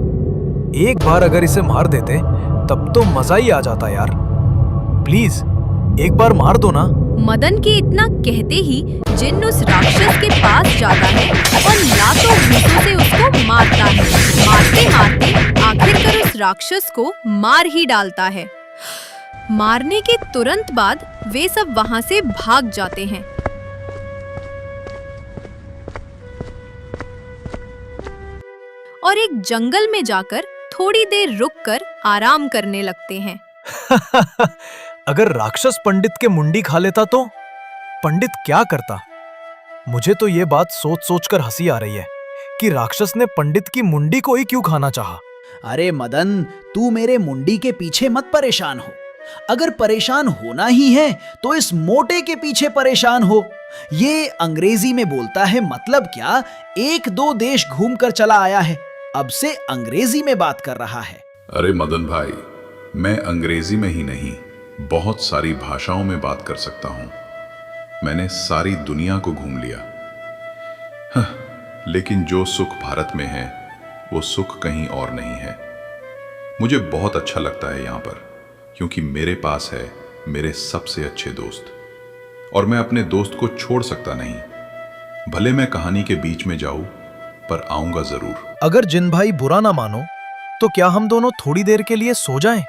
एक बार अगर इसे मार देते तब तो मजा ही आ जाता यार। प्लीज एक बार मार दो ना। मदन के इतना कहते ही जिन उस राक्षस के पास जाता है और लातों घूंसों से उसको मारता है। मारते मारते आखिरकार उस राक्षस को मार ही डालता है। मारने के तुरंत बाद वे सब वहां से भाग जाते हैं। और एक जंगल में जाकर थोड़ी देर रुककर आराम करने लगते हैं। अगर राक्षस पंडित के मुंडी खा लेता तो पंडित क्या करता? मुझे तो ये बात सोच सोच कर हंसी आ रही है कि राक्षस ने पंडित की मुंडी को ही क्यों खाना चाहा। अरे मदन, तू मेरे मुंडी के पीछे मत परेशान हो। अगर परेशान होना ही है तो इस मोटे के पीछे परेशान हो। ये अंग्रेजी में बोलता है मतलब क्या, 1-2 देश घूम कर चला आया है, अब से अंग्रेजी में बात कर रहा है। अरे मदन भाई, मैं अंग्रेजी में ही नहीं बहुत सारी भाषाओं में बात कर सकता हूं। मैंने सारी दुनिया को घूम लिया। लेकिन जो सुख भारत में है वो सुख कहीं और नहीं है। मुझे बहुत अच्छा लगता है यहाँ पर, क्योंकि मेरे पास है मेरे सबसे अच्छे दोस्त, और मैं अपने दोस्त को छोड़ सकता नहीं। भले मैं कहानी के बीच में जाऊं, पर आऊंगा जरूर। अगर जिन भाई बुरा ना मानो तो क्या हम दोनों थोड़ी देर के लिए सो जाएं?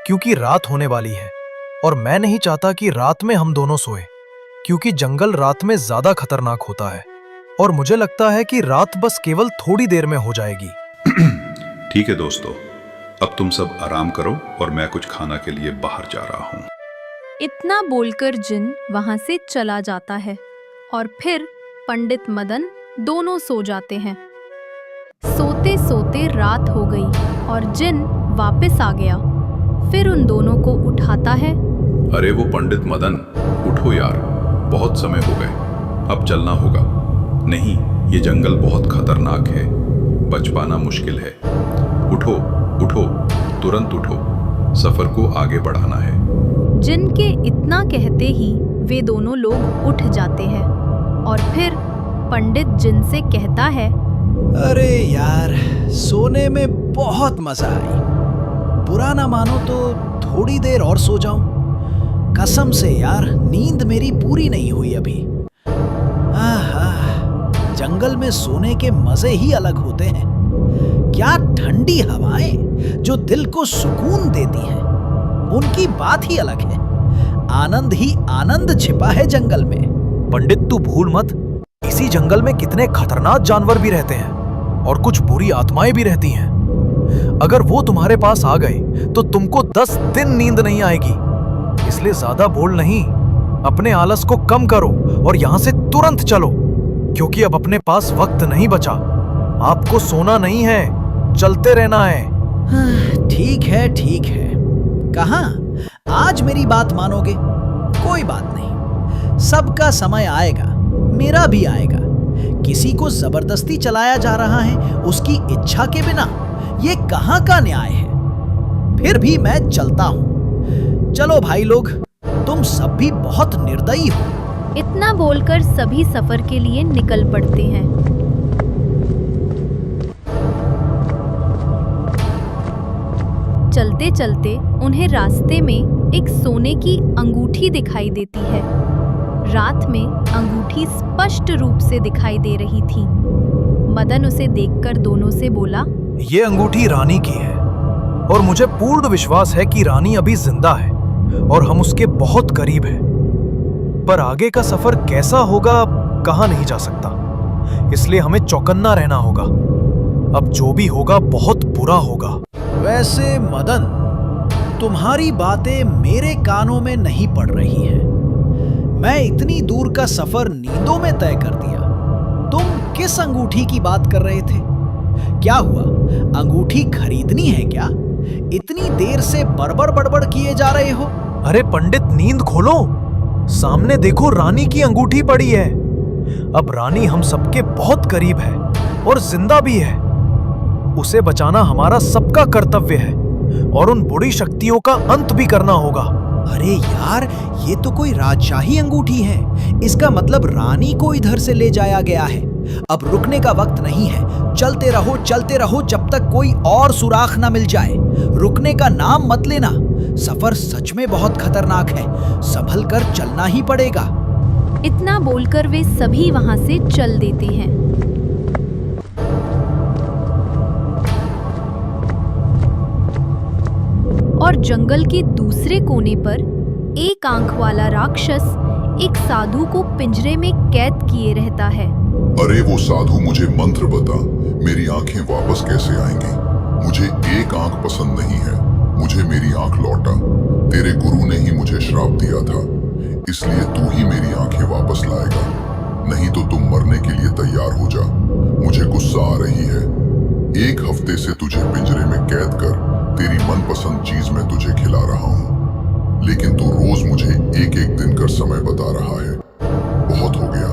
क्योंकि रात होने वाली है और मैं नहीं चाहता कि रात में हम दोनों सोए, क्योंकि जंगल रात में ज्यादा खतरनाक होता है और मुझे लगता है कि रात बस केवल थोड़ी देर में हो जाएगी। ठीक है दोस्तों, अब तुम सब आराम करो और मैं कुछ खाना के लिए बाहर जा रहा हूँ। इतना बोलकर जिन वहां से चला जाता है और फिर पंडित मदन दोनों सो जाते हैं। सोते सोते रात हो गई और जिन वापस आ गया। फिर उन दोनों को उठाता है। अरे वो पंडित मदन, उठो यार, बहुत समय हो गए, अब चलना होगा। नहीं, ये जंगल बहुत खतरनाक है, बच पाना मुश्किल है। उठो उठो, तुरंत उठो, सफर को आगे बढ़ाना है। जिन के इतना कहते ही वे दोनों लोग उठ जाते हैं और फिर पंडित जिन से कहता है, अरे यार, सोने में बहुत मजा आई। बुरा ना मानो तो थोड़ी देर और सो जाऊं। कसम से यार, नींद मेरी पूरी नहीं हुई अभी। आहा, जंगल में सोने के मजे ही अलग होते हैं। क्या ठंडी हवाएं जो दिल को सुकून देती हैं, उनकी बात ही अलग है। आनंद ही आनंद छिपा है जंगल में। पंडित तू भूल मत, इसी जंगल में कितने खतरनाक जानवर भी रहते हैं और कुछ बुरी आत्माएं भी रहती हैं। अगर वो तुम्हारे पास आ गए तो तुमको 10 दिन नींद नहीं आएगी। इसलिए ज्यादा बोल नहीं, अपने आलस को कम करो और यहाँ से तुरंत चलो, क्योंकि अब अपने पास वक्त नहीं बचा। आपको सोना नहीं है, चलते रहना है। ठीक है ठीक है, कहाँ आज मेरी बात मानोगे? कोई बात नहीं, सबका समय आएगा, मेरा भी आएगा। किसी को जबरदस्ती चलाया जा रहा है उसकी इच्छा के बिना, ये कहाँ का न्याय है? फिर भी मैं चलता हूँ। चलो भाई लोग, तुम सब भी बहुत निर्दयी हो। इतना बोलकर सभी सफर के लिए निकल पड़ते हैं। चलते चलते उन्हें रास्ते में एक सोने की अंगूठी दिखाई देती है। रात में अंगूठी स्पष्ट रूप से दिखाई दे रही थी। मदन उसे देखकर दोनों से बोला, ये अंगूठी रानी की है और मुझे पूर्ण विश्वास है कि रानी अभी जिंदा है और हम उसके बहुत करीब हैं। पर आगे का सफर कैसा होगा कहा नहीं जा सकता, इसलिए हमें चौकन्ना रहना होगा। अब जो भी होगा बहुत बुरा होगा। वैसे मदन, तुम्हारी बातें मेरे कानों में नहीं पड़ रही हैं। मैं इतनी दूर का सफर नींदों में तय कर दिया। तुम किस अंगूठी की बात कर रहे थे? क्या हुआ, अंगूठी खरीदनी है क्या? इतनी देर से बड़बड़ बड़बड़ किए जा रहे हो। अरे पंडित, नींद खोलो, सामने देखो, रानी की अंगूठी पड़ी है। अब रानी हम सबके बहुत करीब है और जिंदा भी है। उसे बचाना हमारा सबका कर्तव्य है और उन बुरी शक्तियों का अंत भी करना होगा। अरे यार, ये तो कोई राजशाही अंगूठी है। इसका मतलब रानी को इधर से ले जाया गया है। अब रुकने का वक्त नहीं है। चलते रहो जब तक कोई और सुराख ना मिल जाए। रुकने का नाम मत लेना। सफर सच में बहुत खतरनाक है। संभल कर चलना ही पड़ेगा। इतना बोलकर वे सभी वहां से चल देते हैं। और जंगल के दूसरे कोने पर एक आंख वाला राक्षस एक साधु को पिंजरे में कैद किए रहता है। अरे वो साधु, मुझे मंत्र बता, मेरी आंखें वापस कैसे आएंगी? मुझे एक आंख पसंद नहीं है, मुझे मेरी आंख लौटा। तेरे गुरु ने ही मुझे श्राप दिया था, इसलिए तू ही मेरी आंखें वापस लाएगा, नहीं तो तुम मरने के लिए तैयार हो जा। मुझे गुस्सा आ रही है। 1 हफ्ते से तुझे पिंजरे में कैद कर तेरी मनपसंद चीज मैं तुझे खिला रहा हूँ, लेकिन तू रोज मुझे एक एक दिन का समय बता रहा है। बहुत हो गया,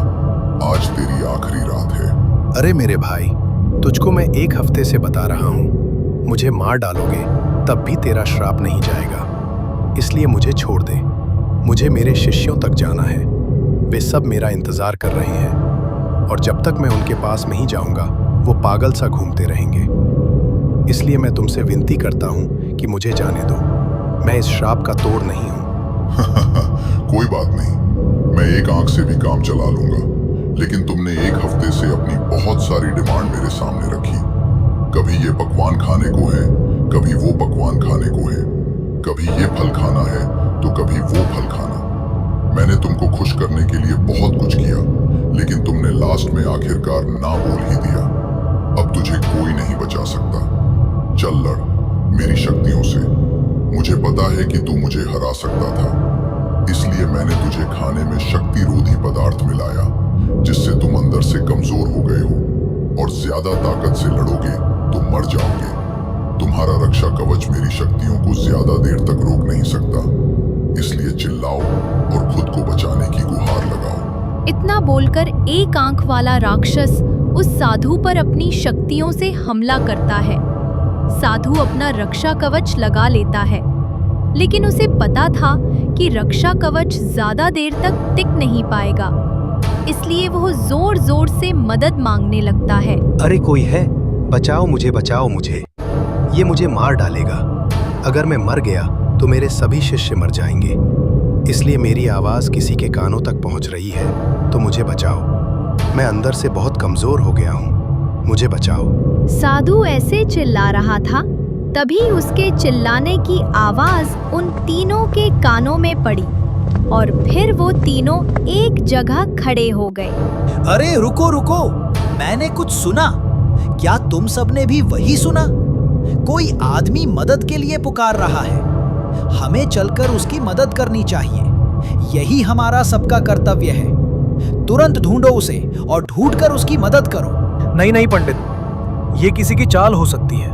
आज तेरी आखिरी रात है। अरे मेरे भाई, तुझको मैं 1 हफ्ते से बता रहा हूँ, मुझे मार डालोगे तब भी तेरा श्राप नहीं जाएगा, इसलिए मुझे छोड़ दे। मुझे मेरे शिष्यों तक जाना है, वे सब मेरा इंतजार कर रहे हैं और जब तक मैं उनके पास नहीं जाऊंगा वो पागल सा घूमते रहेंगे। इसलिए मैं तुमसे विनती करता हूँ कि मुझे जाने दो, मैं इस श्राप का तोड़ नहीं हूँ। कोई बात नहीं, मैं एक आंख से भी काम चला लूंगा, लेकिन तुमने 1 हफ्ते से अपनी बहुत सारी डिमांड मेरे सामने रखी। कभी ये पकवान खाने को है, कभी वो पकवान खाने को है, कभी ये फल खाना है तो कभी वो फल खाना। मैंने तुमको खुश करने के लिए बहुत कुछ किया, लेकिन तुमने लास्ट में आखिरकार ना बोल ही दिया। अब तुझे कोई नहीं बचा सकता। चल लड़ मेरी शक्तियों से। मुझे पता है कि तू मुझे हरा सकता था, इसलिए मैंने तुझे खाने में शक्ति रोधी पदार्थ मिलाया, जिससे तुम अंदर से कमजोर हो गए हो और ज्यादा ताकत से लड़ोगे तो मर जाओगे। तुम्हारा रक्षा कवच मेरी शक्तियों को ज्यादा देर तक रोक नहीं सकता, इसलिए चिल्लाओ और खुद को बचाने की गुहार लगाओ। इतना बोलकर एक आंख वाला राक्षस उस साधु पर अपनी शक्तियों से हमला करता है। साधु अपना रक्षा कवच लगा लेता है, लेकिन उसे पता था कि रक्षा कवच ज्यादा देर तक टिक नहीं पाएगा, इसलिए वह जोर जोर से मदद मांगने लगता है। अरे कोई है, बचाओ मुझे, ये मुझे मार डालेगा। अगर मैं मर गया तो मेरे सभी शिष्य मर जाएंगे, इसलिए मेरी आवाज किसी के कानों तक पहुंच रही है, तो मुझे बचाओ। मैं अंदर से बहुत कमजोर हो गया हूँ, मुझे बचाओ। साधु ऐसे चिल्ला रहा था, तभी उसके चिल्लाने की आवाज उन तीनों के कानों में पड़ी और फिर वो तीनों एक जगह खड़े हो गए। अरे रुको, मैंने कुछ सुना। क्या तुम सबने भी वही सुना? कोई आदमी मदद के लिए पुकार रहा है। हमें चलकर उसकी मदद करनी चाहिए, यही हमारा सबका कर्तव्य है। तुरंत ढूंढो उसे और ढूंढकर उसकी मदद करो। नहीं पंडित, ये किसी की चाल हो सकती है।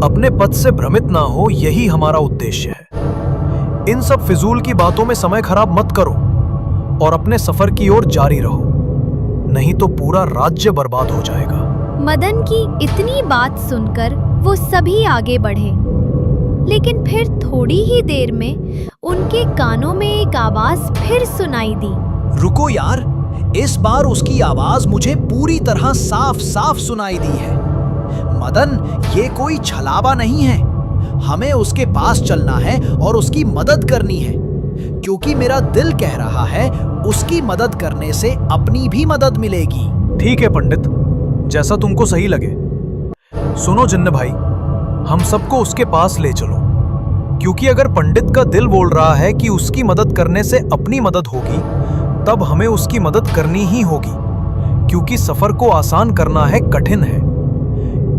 अपने पद से भ्रमित ना हो, यही हमारा उद्देश्य है। इन सब फिजूल की बातों में समय खराब मत करो और अपने सफर की ओर जारी रहो, नहीं तो पूरा राज्य बर्बाद हो जाएगा। मदन की इतनी बात सुनकर वो सभी आगे बढ़े, लेकिन फिर थोड़ी ही देर में उनके कानों में एक आवाज फिर सुनाई दी। रुको यार, इस बार उसकी आवाज मुझे पूरी तरह साफ साफ सुनाई दी है। मदन, ये कोई छलावा नहीं है। हमें उसके पास चलना है और उसकी मदद करनी है, क्योंकि मेरा दिल कह रहा है उसकी मदद करने से अपनी भी मदद मिलेगी। ठीक है पंडित, जैसा तुमको सही लगे। सुनो जिन्न भाई, हम सबको उसके पास ले चलो, क्योंकि अगर पंडित का दिल बोल रहा है कि उसकी मदद करने से अपनी मदद होगी, तब हमें उसकी मदद करनी ही होगी, क्योंकि सफर को आसान करना है कठिन है।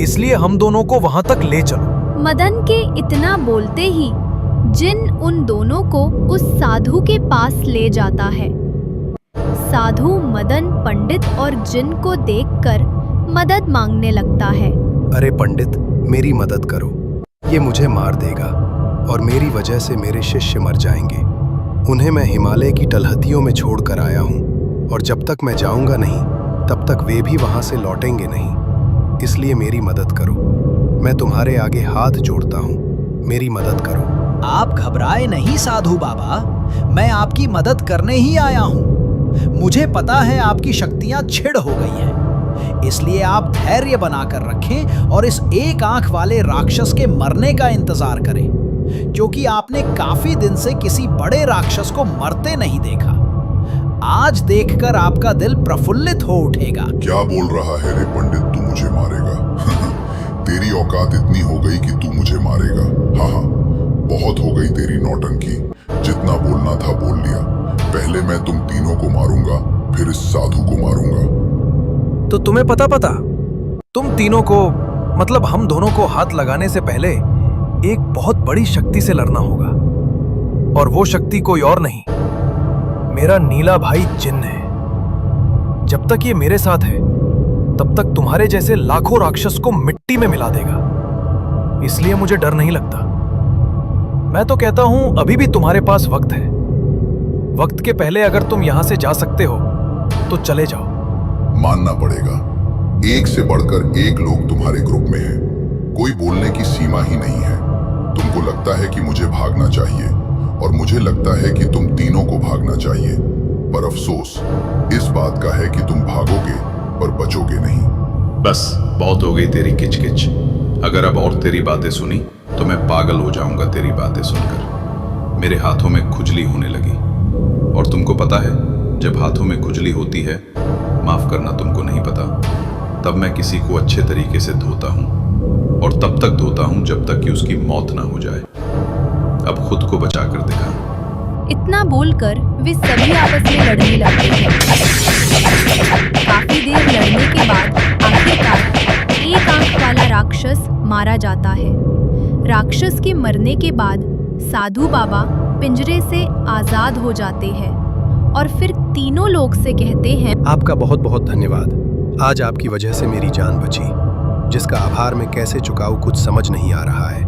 इसलिए हम दोनों को वहां तक ले चलो। मदन के इतना बोलते ही जिन उन दोनों को उस साधु के पास ले जाता है। साधु मदन, पंडित और जिन को देखकर मदद मांगने लगता है। अरे पंडित, मेरी मदद करो, ये मुझे मार देगा और मेरी वजह से मेरे शिष्य मर जाएंगे। उन्हें मैं हिमालय की तलहटियों में छोड़ कर आया हूँ और जब तक मैं जाऊंगा नहीं तब तक वे भी वहां से लौटेंगे नहीं। इसलिए मेरी मदद करो, मैं तुम्हारे आगे हाथ जोड़ता हूँ, मेरी मदद करो। आप घबराए नहीं साधु बाबा, मैं आपकी मदद करने ही आया हूँ। मुझे पता है आपकी शक्तियां छिड़ हो गई हैं, इसलिए आप धैर्य बनाकर रखें और इस एक आंख वाले राक्षस के मरने का इंतजार करें, क्योंकि आपने काफी दिन से किसी बड़े राक्षस को मरते नहीं देखा। आज देखकर आपका दिल प्रफुल्लित हो उठेगा। क्या बोल रहा है रे पंडित, तू मुझे मारेगा? तेरी औकात इतनी हो गई कि तू मुझे मारेगा? हाँ, बहुत हो गई तेरी नौटंकी। जितना बोलना था बोल लिया। पहले मैं तुम तीनों को मारूंगा, फिर इस साधु को मारूंगा। तो तुम्हें पता तुम तीनों को, मतलब हम दोनों को हाथ लगाने से पहले एक बहुत बड़ी शक्ति से लड़ना होगा, और वो शक्ति कोई और नहीं, मेरा नीला भाई जिन्न है। जब तक ये मेरे साथ है तब तक तुम्हारे जैसे लाखों राक्षस को मिट्टी में मिला देगा। इसलिए मुझे डर नहीं लगता। मैं तो कहता हूं अभी भी तुम्हारे पास वक्त है। वक्त के पहले अगर तुम यहां से जा सकते हो तो चले जाओ। मानना पड़ेगा, एक से बढ़कर एक लोग तुम्हारे ग्रुप में हैं। कोई बोलने की सीमा ही नहीं है। तुमको लगता है कि मुझे भागना चाहिए और मुझे लगता है कि तुम तीनों को भागना चाहिए, पर अफसोस इस बात का है कि तुम भागोगे पर बचोगे नहीं। बस बहुत हो गई तेरी किचकिच। अगर अब और तेरी बातें सुनी तो मैं पागल हो जाऊंगा तेरी बातें सुनकर। मेरे हाथों में खुजली होने लगी, और तुमको पता है जब हाथों में खुजली होती है, माफ करना तुमको नहीं पता, तब मैं किसी को अच्छे तरीके से धोता हूँ, और तब तक धोता हूँ जब तक कि उसकी मौत ना हो जाए। अब खुद को बचा कर दिखा। इतना बोलकर वे सभी आपस में लड़ने लगते हैं। काफी देर लड़ने के बाद आखिरकार एक आंख वाला राक्षस मारा जाता है। राक्षस के मरने के बाद साधु बाबा पिंजरे से आजाद हो जाते हैं और फिर तीनों लोग से कहते हैं, आपका बहुत बहुत धन्यवाद। आज आपकी वजह से मेरी जान बची, जिसका आभार मैं कैसे चुकाऊं कुछ समझ नहीं आ रहा है।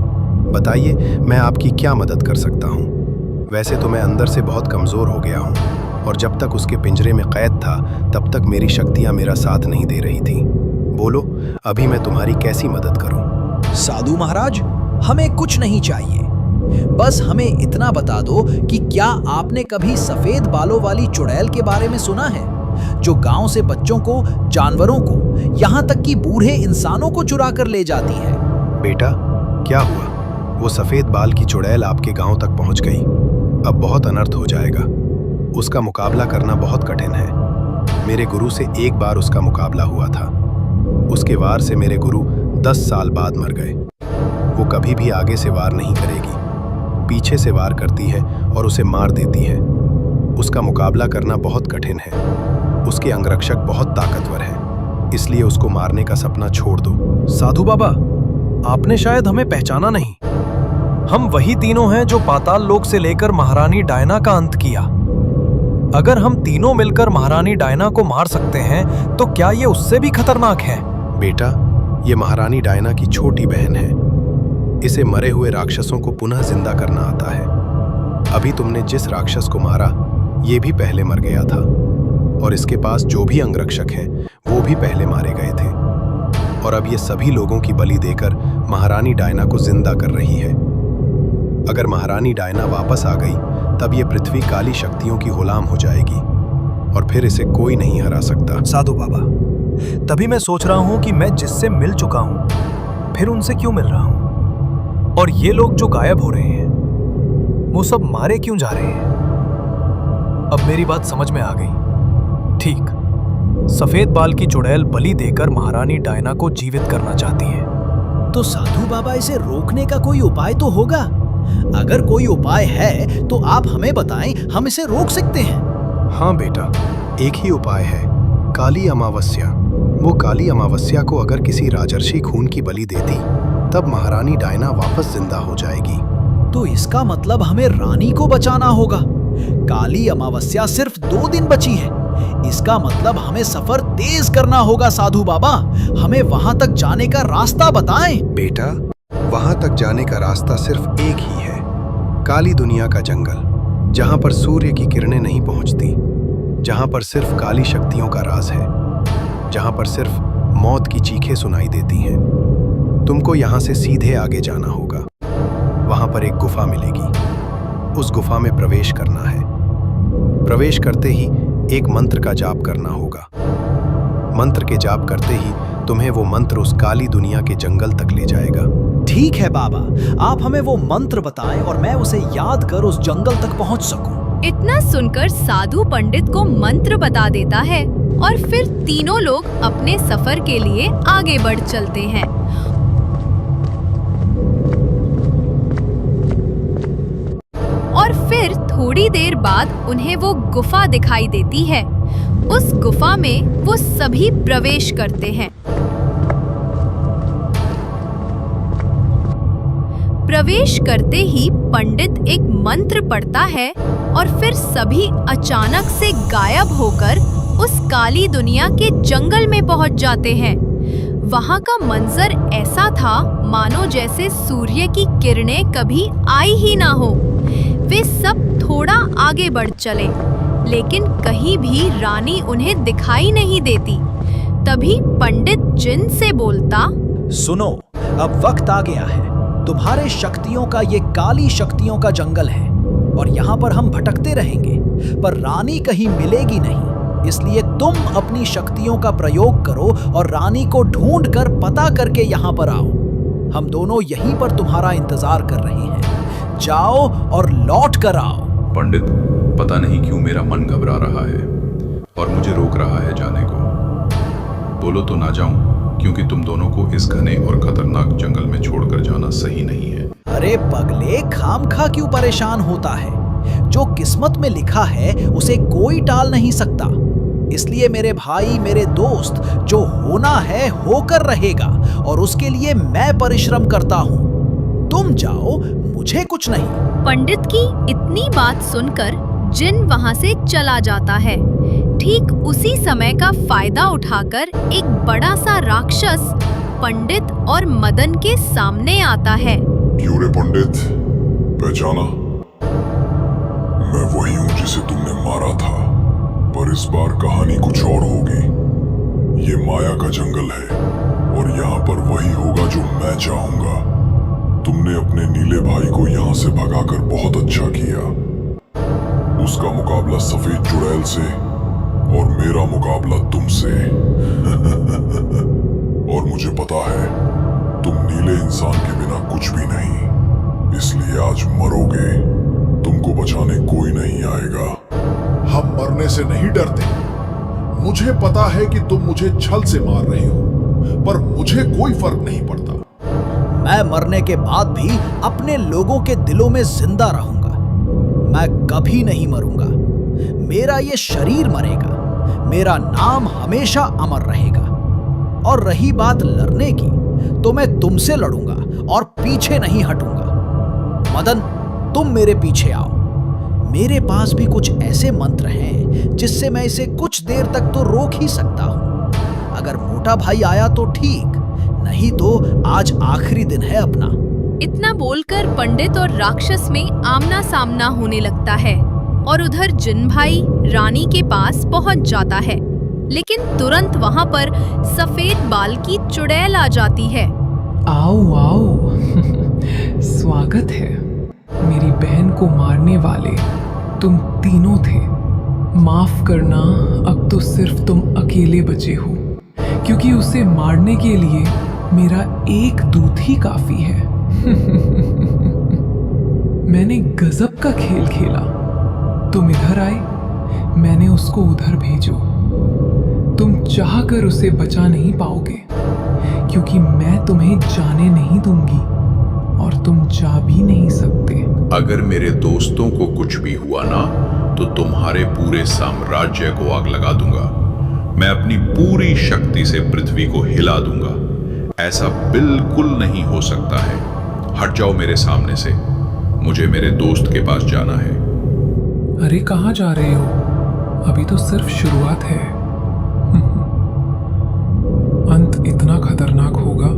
बताइए मैं आपकी क्या मदद कर सकता हूँ? वैसे तो मैं अंदर से बहुत कमज़ोर हो गया हूँ, और जब तक उसके पिंजरे में कैद था तब तक मेरी शक्तियाँ मेरा साथ नहीं दे रही थी। बोलो, अभी मैं तुम्हारी कैसी मदद करूँ? साधु महाराज, हमें कुछ नहीं चाहिए, बस हमें इतना बता दो कि क्या आपने कभी सफेद बालों वाली चुड़ैल के बारे में सुना है, जो गांव से बच्चों को, जानवरों को, यहाँ तक कि बूढ़े इंसानों को चुरा कर ले जाती है? बेटा, क्या हुआ? वो सफेद बाल की चुड़ैल आपके गांव तक पहुंच गई। अब बहुत अनर्थ हो जाएगा। उसका मुकाबला करना बहुत कठिन है। मेरे गुरु से एक बार उसका मुकाबला हुआ था। उसके वार से मेरे गुरु 10 साल बाद मर गए। वो कभी भी आगे से वार नहीं करेगी, पीछे से वार करती है और उसे मार देती है। उसका मुकाबला करना बहुत कठिन है। उसके अंगरक्षक बहुत ताकतवर हैं, इसलिए उसको मारने का सपना छोड़ दो। साधु बाबा, आपने शायद हमें पहचाना नहीं। हम वही तीनों हैं जो पाताल लोक से लेकर महारानी डायना का अंत किया। अगर हम तीनों मिलकर महारानी डायना को मार सकते हैं तो क्या ये उससे भी खतरनाक है? बेटा, ये महारानी डायना की छोटी बहन है। इसे मरे हुए राक्षसों को पुनः जिंदा करना आता है। अभी तुमने जिस राक्षस को मारा, ये भी पहले मर गया था, और इसके पास जो भी अंगरक्षक हैं वो भी पहले मारे गए थे, और अब ये सभी लोगों की बलि देकर महारानी डायना को जिंदा कर रही है। अगर महारानी डायना वापस आ गई तब ये पृथ्वी काली शक्तियों की गुलाम हो जाएगी, और फिर इसे कोई नहीं हरा सकता। साधु बाबा, तभी मैं सोच रहा हूं कि मैं जिससे मिल चुका हूं फिर उनसे क्यों मिल रहा हूं? और ये लोग जो गायब हो रहे हैं वो सब मारे क्यों जा रहे हैं? अब मेरी बात समझ में आ गई। ठीक, सफेद बाल की चुड़ैल बलि देकर महारानी डायना को जीवित करना चाहती है। तो साधु बाबा इसे रोकने का कोई उपाय तो होगा। अगर कोई उपाय है तो आप हमें बताएं, हम इसे रोक सकते हैं। हाँ बेटा, एक ही उपाय है, काली अमावस्या। वो काली अमावस्या को अगर किसी राजर्षि खून की बलि देती तब महारानी डायना वापस जिंदा हो जाएगी। तो इसका मतलब हमें रानी को बचाना होगा। काली अमावस्या सिर्फ 2 दिन बची है। इसका मतलब हमें सफर तेज करना होगा। साधु बाबा, हमें वहां तक जाने का रास्ता बताएं। बेटा, वहां तक जाने का रास्ता सिर्फ एक ही है, काली दुनिया का जंगल, जहां पर सूर्य की किरणें नहीं पहुंचती, जहां पर सिर्फ काली शक्तियों का राज है, जहां पर सिर्फ मौत की चीखें सुनाई देती हैं। तुमको यहां से सीधे आगे जाना होगा। वहां पर एक गुफा मिलेगी। उस गुफा में प्रवेश करना है। प्रवेश करते ही एक मंत्र का जाप करना होगा। मंत्र के जाप करते ही तुम्हें वो मंत्र उस काली दुनिया के जंगल तक ले जाएगा। ठीक है बाबा, आप हमें वो मंत्र बताएं और मैं उसे याद कर उस जंगल तक पहुंच सकूं। इतना सुनकर साधु पंडित को मंत्र बता देता है और फिर तीनों लोग अपने सफर के लिए आगे बढ़ चलते हैं। और फिर थोड़ी देर बाद उन्हें वो गुफा दिखाई देती है। उस गुफा में वो सभी प्रवेश करते हैं। प्रवेश करते ही पंडित एक मंत्र पढ़ता है और फिर सभी अचानक से गायब होकर उस काली दुनिया के जंगल में पहुंच जाते हैं। वहां का मंजर ऐसा था मानो जैसे सूर्य की किरणें कभी आई ही ना हो। वे सब थोड़ा आगे बढ़ चले, लेकिन कहीं भी रानी उन्हें दिखाई नहीं देती। तभी पंडित जिन से बोलता, सुनो, अब वक्त आ गया है। तुम्हारे शक्तियों का ये काली शक्तियों का जंगल है और यहाँ पर हम भटकते रहेंगे, पर रानी कहीं मिलेगी नहीं। इसलिए तुम अपनी शक्तियों का प्रयोग करो और रानी को ढूंढ कर पता करके यहाँ पर आओ। हम दोनों यहीं पर तुम्हारा इंतजार कर रहे हैं। जाओ और लौट कर आओ। पंडित, पता नहीं क्यों मेरा मन घबरा रहा है और मुझे रोक रहा है जाने को। बोलो तो ना जाऊं, क्योंकि तुम दोनों को इस घने और खतरनाक जंगल में छोड़कर जाना सही नहीं है। अरे पगले, खामखा क्यों परेशान होता है? जो किस्मत में लिखा है उसे कोई टाल नहीं सकता। इसलिए मेरे भाई, मेरे दोस्त, जो होना है होकर रहेगा और उसके लिए मैं परिश्रम करता हूँ। तुम जाओ, मुझे कुछ नहीं। पंडित की इतनी बात सुनकर जिन वहां से चला जाता है। ठीक उसी समय का फायदा उठाकर एक बड़ा सा राक्षस पंडित और मदन के सामने आता है। क्यों रे पंडित, पहचाना? मैं वही हूँ जिसे तुमने मारा था, पर इस बार कहानी कुछ और होगी। ये माया का जंगल है और यहाँ पर वही होगा जो मैं चाहूंगा। तुमने अपने नीले भाई को यहाँ से भगाकर बहुत अच्छा किया। उसका मुकाबला सफेद चुड़ैल से और मेरा मुकाबला तुमसे। और मुझे पता है तुम नीले इंसान के बिना कुछ भी नहीं, इसलिए आज मरोगे। तुमको बचाने कोई नहीं आएगा। हम मरने से नहीं डरते। मुझे पता है कि तुम मुझे छल से मार रहे हो, पर मुझे कोई फर्क नहीं पड़ता। मैं मरने के बाद भी अपने लोगों के दिलों में जिंदा रहूंगा। मैं कभी नहीं मरूंगा। मेरा ये शरीर मरेगा, मेरा नाम हमेशा अमर रहेगा। और रही बात लड़ने की, तो मैं तुमसे लड़ूंगा और पीछे नहीं हटूंगा। मदन, तुम मेरे पीछे आओ। मेरे पास भी कुछ ऐसे मंत्र हैं जिससे मैं इसे कुछ देर तक तो रोक ही सकता हूं। अगर मोटा भाई आया तो ठीक, नहीं तो आज आखिरी दिन है अपना। इतना बोलकर पंडित और राक्षस में आमना सामना होने लगता है और उधर जिन भाई रानी के पास पहुंच जाता है, लेकिन तुरंत वहां पर सफेद बाल की चुड़ैल आ जाती है। आओ आओ स्वागत है। मेरी बहन को मारने वाले तुम तीनों थे। माफ करना, अब तो सिर्फ तुम अकेले बचे हो, क्योंकि उसे मारने के लिए मेरा एक दूत ही काफी है। मैंने गजब का खेल खेला। तुम इधर आए, मैंने उसको उधर भेजो। तुम चाहकर उसे बचा नहीं पाओगे, क्योंकि मैं तुम्हें जाने नहीं दूंगी और तुम जा भी नहीं सकते। अगर मेरे दोस्तों को कुछ भी हुआ ना, तो तुम्हारे पूरे साम्राज्य को आग लगा दूंगा। मैं अपनी पूरी शक्ति से पृथ्वी को हिला दूंगा। ऐसा बिल्कुल नहीं हो सकता है। हट जाओ मेरे सामने से। मुझे मेरे दोस्त के पास जाना है। अरे कहाँ जा रहे हो? अभी तो सिर्फ शुरुआत है। अंत इतना खतरनाक होगा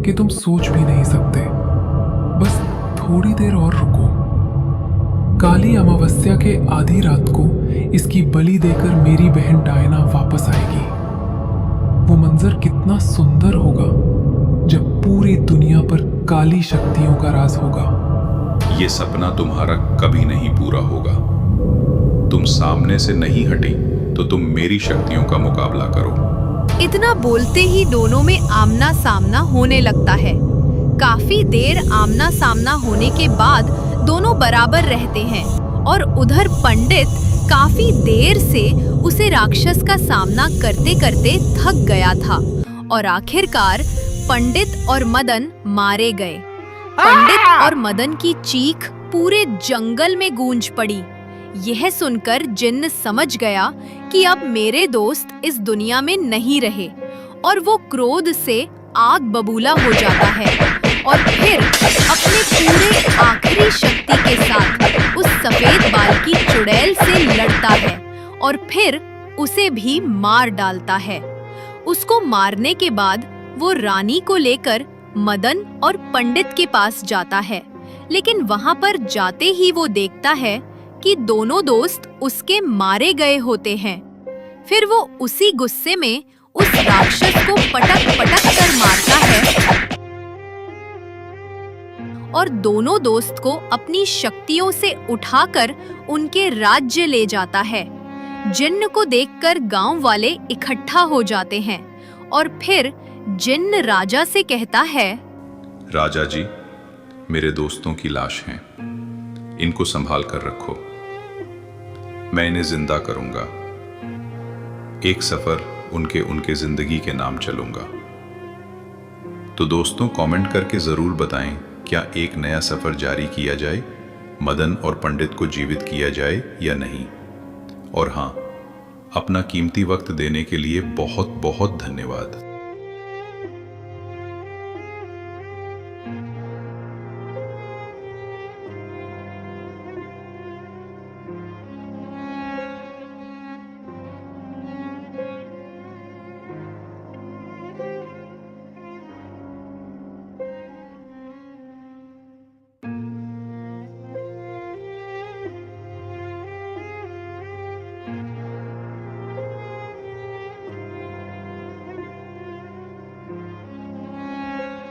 कि तुम सोच भी नहीं सकते। बस थोड़ी देर और रुको। काली अमावस्या के आधी रात को इसकी बलि देकर मेरी बहन डायना वापस आएगी। वो मंजर कितना सुंदर होगा जब पूरी दुनिया पर काली शक्तियों का राज होगा। ये सपना तुम्हारा कभी नहीं पूरा होगा। तुम सामने से नहीं हटी तो तुम मेरी शक्तियों का मुकाबला करो। इतना बोलते ही दोनों में आमना सामना होने लगता है। काफी देर आमना सामना होने के बाद दोनों बराबर रहते हैं और उधर पंडित काफी देर से उसे राक्षस का सामना करते करते थक गया था और आखिरकार पंडित और मदन मारे गए। पंडित और मदन की चीख पूरे जंगल में गूंज पड़ी। यह सुनकर जिन्न समझ गया कि अब मेरे दोस्त इस दुनिया में नहीं रहे और वो क्रोध से आग बबूला हो जाता है और फिर अपने पूरे आखिरी शक्ति के साथ उस सफेद बाल की चुड़ैल से लड़ता है और फिर उसे भी मार डालता है। उसको मारने के बाद वो रानी को लेकर मदन और पंडित के पास जाता है, लेकिन वहां पर जाते ही वो देखता है कि दोनों दोस्त उसके मारे गए होते हैं। फिर वो उसी गुस्से में उस राक्षस को पटक पटक कर मारता है और दोनों दोस्त को अपनी शक्तियों से उठाकर उनके राज्य ले जाता है। जिन्न को देखकर गांव वाले इकट्ठा हो जाते हैं और फिर जिन्न राजा से कहता है, राजा जी, मेरे दोस्तों की लाश हैं। इनको संभाल कर रखो। मैं इन्हें जिंदा करूंगा। एक सफर उनके जिंदगी के नाम चलूंगा। तो दोस्तों, कमेंट करके जरूर बताएं, क्या एक नया सफर जारी किया जाए, मदन और पंडित को जीवित किया जाए या नहीं। और हाँ, अपना कीमती वक्त देने के लिए बहुत बहुत धन्यवाद।